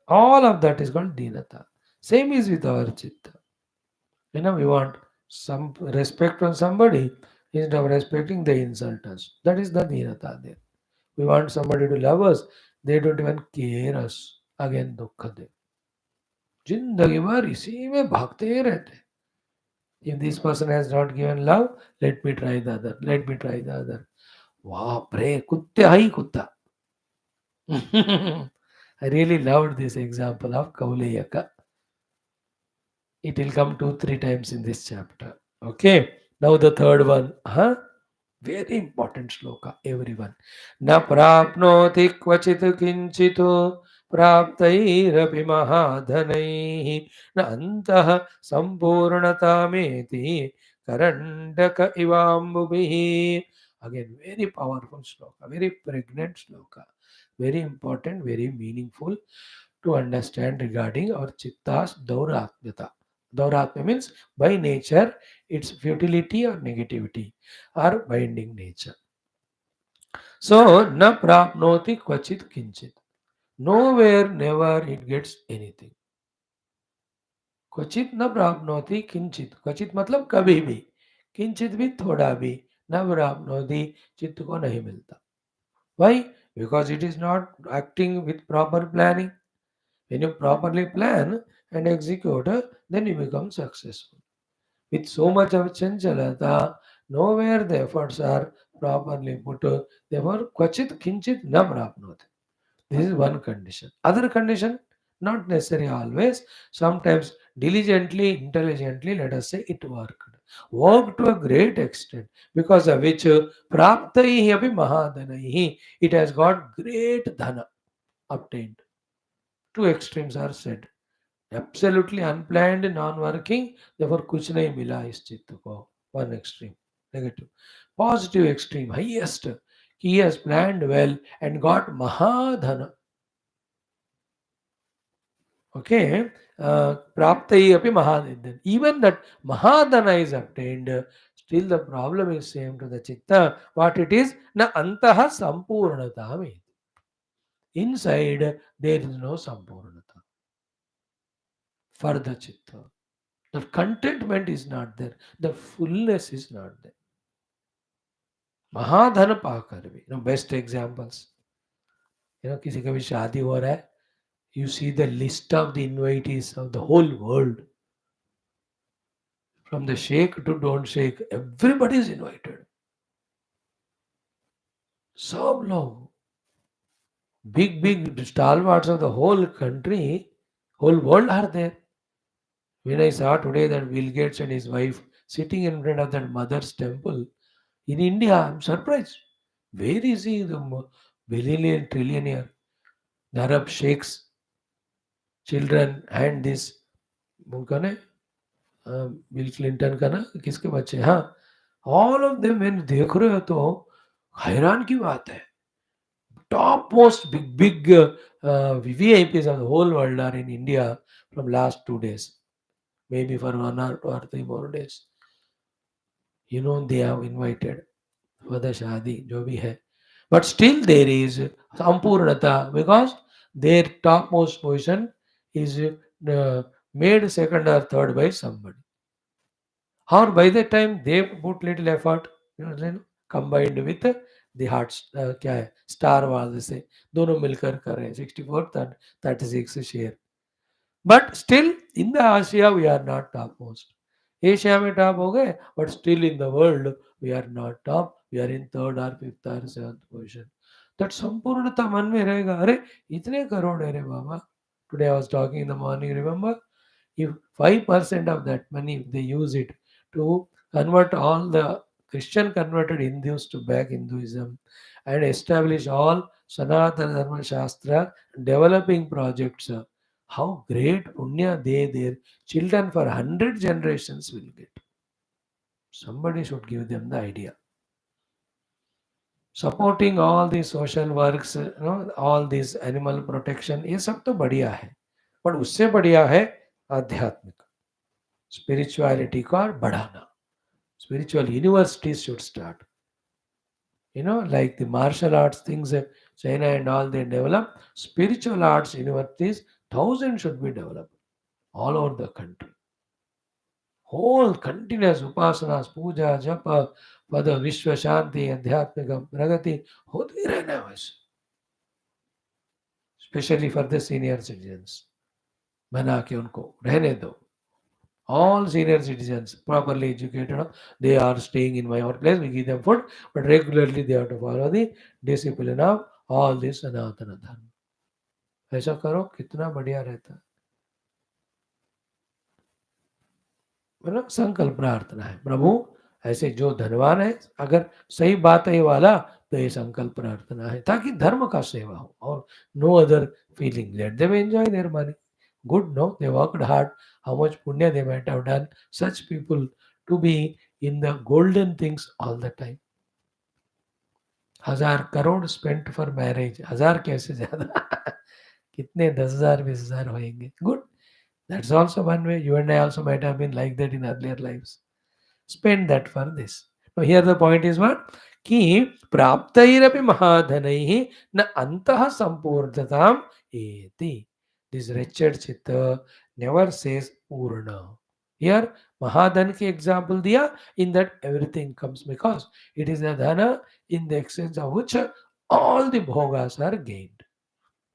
All of that is called deenata. Same is with our chitta. We want some respect from somebody instead of respecting, they insult us. That is the deenata there. We want somebody to love us, they don't even care us. Again, dukkha de. जिंदगी भर इसी में भागते रहते. If this person has not given love, let me try the other. Let me try the other. Wow, pray, kutte hai kutta. I really loved this example of Kauleyaka. It will come 2-3 times in this chapter. Okay. Now the third one. Very important shloka, everyone. Na prapnoti kvachit kinchito praptairapi mahadhanaihi na antah sampurnatameti karandaka ivambubihi. Again, very powerful shloka, very pregnant shloka, very important, very meaningful to understand regarding our chitta's dauratmyata. Dauratmya means by nature its futility or negativity or binding nature. So, na prapnoti kvachit kinchit. Nowhere, never it gets anything. क्वचित न प्राप्नोति किंचित. क्वचित मतलब कभी भी, किंचित भी थोड़ा भी, न प्राप्नोति चित्त को नहीं मिलता. Why? Because it is not acting with proper planning. When you properly plan and execute, then you become successful. With so much of chanchalata, nowhere the efforts are properly put. Therefore, kvachit kinchit na prapnoti. This is one condition. Other condition, not necessary always. Sometimes diligently, intelligently, let us say it worked. Worked to a great extent, because of which praptaihi api mahadhanaihi, it has got great dhana obtained. Two extremes are said. Absolutely unplanned, non-working, therefore कुछ नहीं मिला इस चित्त को. One extreme, negative. Positive extreme, highest. He has planned well and got mahadhana. Okay, praptai api mahadana. Even that mahadana is obtained, still the problem is same to the chitta. What it is? Na antaha sampurnatami. Inside there is no sampurnata for the chitta. The contentment is not there. The fullness is not there. महाधन पाकर भी, best examples. किसी का भी शादी हो रहा है, you see the list of the invitees of the whole world. From the sheikh to don't sheikh, everybody is invited. सब लोग, big stalwarts of the whole country, whole world are there. When I saw today that Bill Gates and his wife sitting in front of that mother's temple in India, I'm surprised. Where is he, the billionaire, trillionaire? The Arab sheikhs, children, and this उनका ना bill Clinton का ना किसके बच्चे, हाँ, all of them when देख रहे हो तो हैरान की बात है. Top most big VVIPs of the whole world are in India from last 2 days, maybe for 1 or 2 or 3 more days. They have invited for the shadi, jo bhi hai. But still there is sampurnata because their topmost position is made second or third by somebody. Or by the time they put little effort, combined with the heart, क्या है star वाले से दोनों मिलकर कर रहे हैं 64-36 share. But still in the Asia we are not top most. Asia में टॉप हो गए but still in the world we are not top. We are in third और फिफ्थ और सेवंथ पोजिशन. दैट संपूर्णता मन में रहेगा. अरे इतने करोड़ है रे बाबा. Today I was talking in the morning, remember, if 5% of that money, if they use it to convert all the Christian converted Hindus to back Hinduism and establish all Sanatana Dharma Shastra developing projects, how great punya their children for 100 generations will get. Somebody should give them the idea. Supporting all these social works, all this animal protection, ये सब तो बढ़िया है. पर उससे बढ़िया है आध्यात्मिक spirituality को और बढ़ाना. Spiritual universities should start. Like the martial arts things, China and all they develop, spiritual arts universities, thousands should be developed all over the country. Whole continuous upasanas, puja, japa, pada, vishwa, shanti, adhyatmika, pragati, होते रहना है वैसे. Especially for the senior citizens. बना के उनको रहने दो. All senior citizens properly educated, they are staying in my place, we give them food, but regularly they have to follow the discipline of all this Sanatana Dharma. ऐसा करो कितना बढ़िया रहता है. मतलब संकल्प प्रार्थना है, प्रभु ऐसे जो धनवान है, अगर सही बात है ये वाला, तो ये संकल्प प्रार्थना है ताकि धर्म का सेवा हो और no other feeling. Let them enjoy their money. Good, no? They worked hard. How much punya they might have done. Such people to be in the golden things all the time. 1,000 crore spent for marriage. 1,000 कैसे ज्यादा कितने 10,000 20,000 होंगे. Good. That's also one way. You and I also might have been like that in earlier lives. Spend that for this. Now here the point is what? कि प्राप्तैरपि महाधनैः न अन्तः सम्पूर्णताम् एति. This wretched chitta never says purna. Here Mahadhan ki example diya, in that everything comes because it is a dhana in the exchange of which all the bhogas are gained.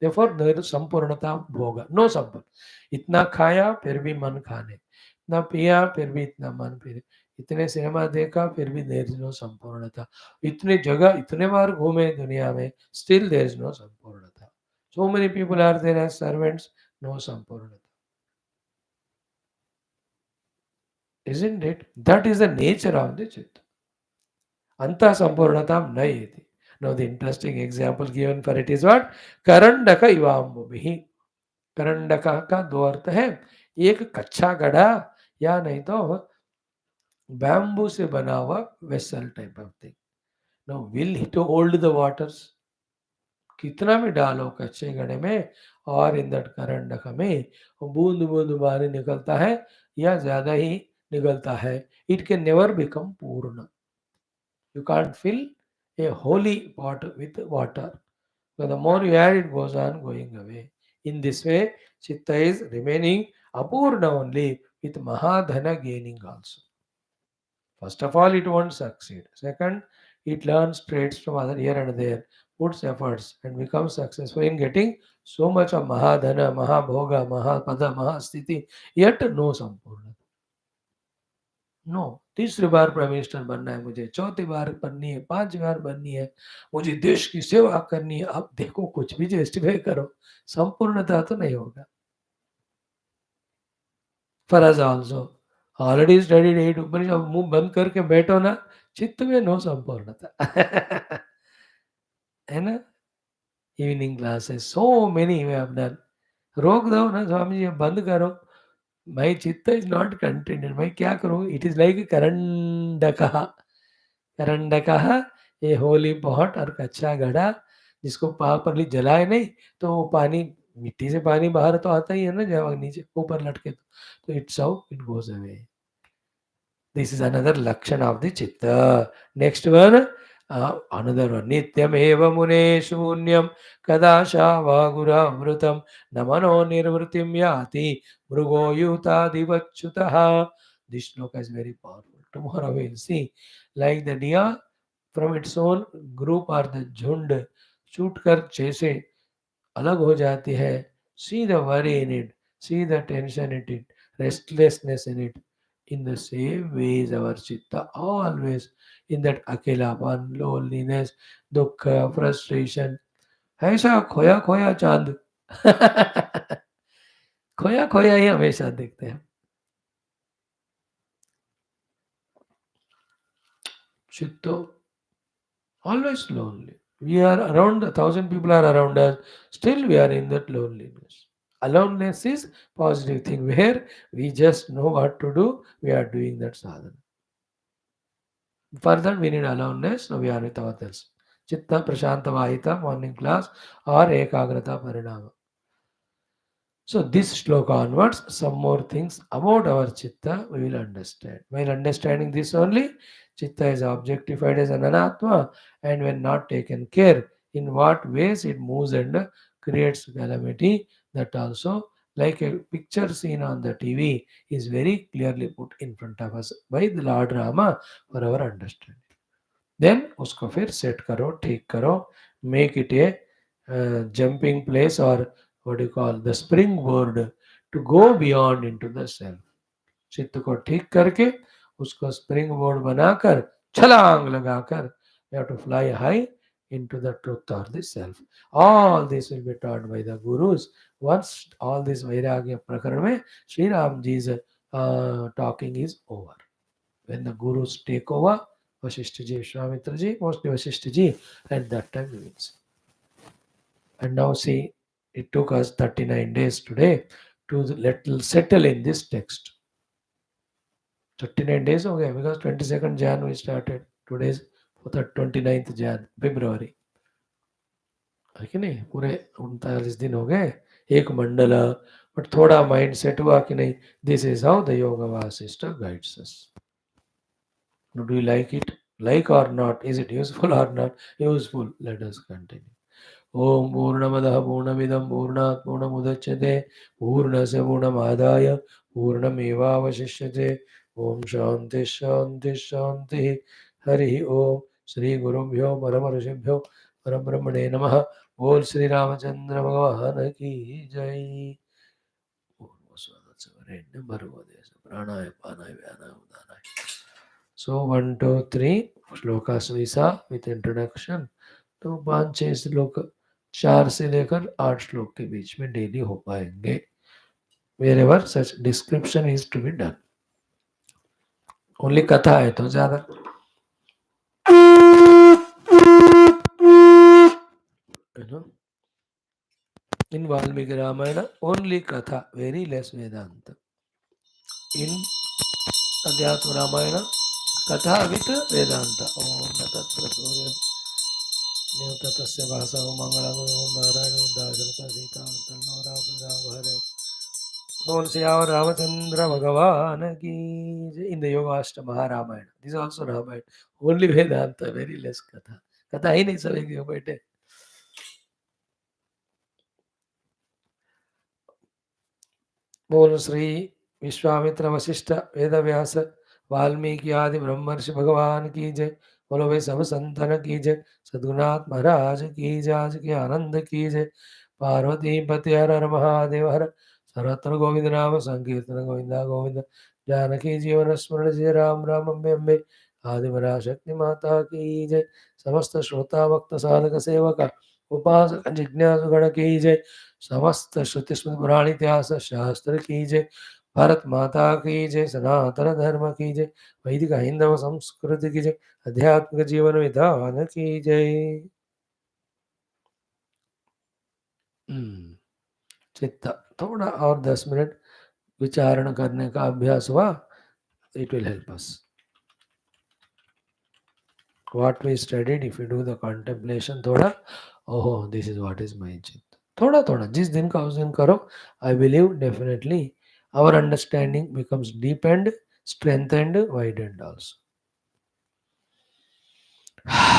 Therefore there is sampurnata bhoga. No sampurna. इतना खाया फिर भी मन खाने, इतना पिया फिर भी इतना मन पीने, इतने सिनेमा देखा फिर भी देर इज नो संपूर्णता, इतने जगह इतने बार घूमे दुनिया में, स्टिल देर इज नो संपूर्णता. So many people are there as servants, no sampurnata. Isn't it? That is the nature of the chitta. Anta sampurnatam nayeti. Now the interesting example given for it is what? Karandaka ivambubhi. करंडका का दो अर्थ है. एक कच्चा गड़ा या नहीं तो bamboo से बना हुआ vessel type of thing. No will it hold the waters. कितना भी डालो कच्चे गड़े में और इन दैट करंडक में बूंद बूंद पानी निकलता है या ज्यादा ही निकलता है, इट कैन नेवर बिकम पूर्ण. You can't fill a holy pot with water. So the more you add, it goes on going away. In this way, chitta is remaining apurna only, with mahadhana gaining also. First of all, it won't succeed. Second, it learns traits from other here and there, puts efforts, and becomes successful in getting so much of mahadhana, mahabhoga, mahapada, mahasthiti, yet no sampurna. No. तीसरी बार prime minister बनना है मुझे, चौथी बार बननी है, 5 बार बननी है, मुझे देश की सेवा करनी है. अब देखो कुछ भी जस्टिफाई करो, संपूर्णता तो नहीं होगा. For us also. Already studied 8 Upanishad, अब मुंह बंद करके बैठो ना, चित्त में नो संपूर्णता. है ना? Evening classes, so many we have done. रोक दो ना स्वामी जी, अब बंद करो. My chitta is not contented. मैं क्या करूँ? It is like करंडकः. करंडकः, ये होली पॉट और कच्चा घड़ा, जिसको प्रॉपरली जलाए नहीं तो वो पानी, मिट्टी से पानी बाहर तो आता ही है ना, जब नीचे ऊपर लटके तो it's how it goes away. This is another lakshan of the chitta. Next one, another one. Nityam eva mune shunyam kadasha vagura namano nirvritim yati mrugo yuta divachutaha. This shloka is very powerful. Tomorrow we will see. Like the deer from its own group or the झुंड छूट कर जैसे अलग हो जाती है. See the worry in it, see the tension in it, restlessness in it. In the same way is our chitta, always in that अकेलापन, loneliness, दुख, frustration. ऐसा खोया खोया चांद. खोया खोया ही हमेशा दिखते हैं. चित्तो always lonely. We are around, 1,000 people are around us, still we are in that loneliness. Aloneness is positive thing where we just know what to do, we are doing that sadhana. Further, we need aloneness, so we are with ourselves. Chitta Prashanta Vahita, morning class, or Ekagrata Parinama. So this shloka onwards, some more things about our chitta we will understand. While understanding this only, chitta is objectified as an anatma, and when not taken care, in what ways it moves and creates calamity, that also, like a picture seen on the TV, is very clearly put in front of us by the Lord Rama for our understanding. Then उसको फिर set करो, ठीक करो, make it a jumping place और what you call the spring board to go beyond into the self. चित्त को ठीक करके उसको स्प्रिंग बोर्ड बनाकर छलांग लगाकर you have to fly high into the truth or the self. All this will be taught by the gurus. Once all this Vairagya Prakaranam mein Sri Ramji's talking is over. When the gurus take over, Vaashishtha ji, VISHWAMITRA ji, mostly Vaashishtha ji, at that time we will see. And now see, it took us 39 days today to settle in this text. 39 days हो गए because 22nd Jan we started. Today's 29th Jan, February. है कि नहीं, पूरे 39 दिन हो गए, एक मंडल. बट थोड़ा माइंड सेट हुआ कि नहीं, दिस इज हाउ द योग Vasishtha guides us. Do you like it? Like or not? Is it useful or not? Useful. Let us continue. Om Purnamadaha Purnamidam Purnat Purnamudachyate Purnasya Purnamadaya Purnameva Vashishyate. Om Shanti Shanti Shanti. Hari Om. Shri Gurubhyo Paramarshibhyo Parabrahmane Namaha. Bol Shri Ramachandra Bhagavan ki Jai. Pranaya Panaya Vyana Udanaya. So 1, 2, 3 shlokas we saw with introduction. तो 5-6 श्लोक 4 से लेकर 8 श्लोक के बीच में daily हो पाएंगे. Wherever such description is to be done. Only कथा है तो ज्यादा. In Valmiki Ramayana, only katha, very less Vedanta. In Adhyatma Ramayana, katha with Vedanta. Om Tatra Surya Newtattasya Vasa Mangalam Narayana Dajarata Sita Tanno Rama Hare. Bol Siyar Ramachandra Bhagavan ki Jai. In the Yoga Ramayana. This is also Ramayana. Only Vedanta, very less katha. Katha ही नहीं चलेगी बेटे. बोल श्री विश्वामित्र वशिष्ठ वेद व्यास वाल्मीकि आदि ब्रह्मर्षि भगवान की जय. बोलो वे सब संतन की जय. सद्गुनाथ महाराज की जय. आज के आनंद की जय. पार्वती पति हर हर महादेव हर. सर्वत्र गोविंद नाम संकीर्तन गोविंदा गोविंद. जानकी जीवन स्मरण जय राम राम अम्बे अम्बे. आदिवरा शक्ति माता की जय. समस्त श्रोता भक्त साधक सेवक उपासक जिज्ञासु गण की जय. समस्त श्रुति स्मृति पुराण इतिहास शास्त्र की जय. भारत माता की जय, सनातन धर्म की जय, वैदिक हिंदव संस्कृति की जय, आध्यात्मिक जीवन विधान की जय. हम्म, चित्त थोड़ा और 10 मिनट विचारण करने का अभ्यास हुआ, it will help us. What we studied, if you do the contemplation थोड़ा, oh this is what is my चित्त, थोड़ा थोड़ा जिस दिन का उस दिन करो. I believe definitely our understanding becomes deepened, strengthened, widened also.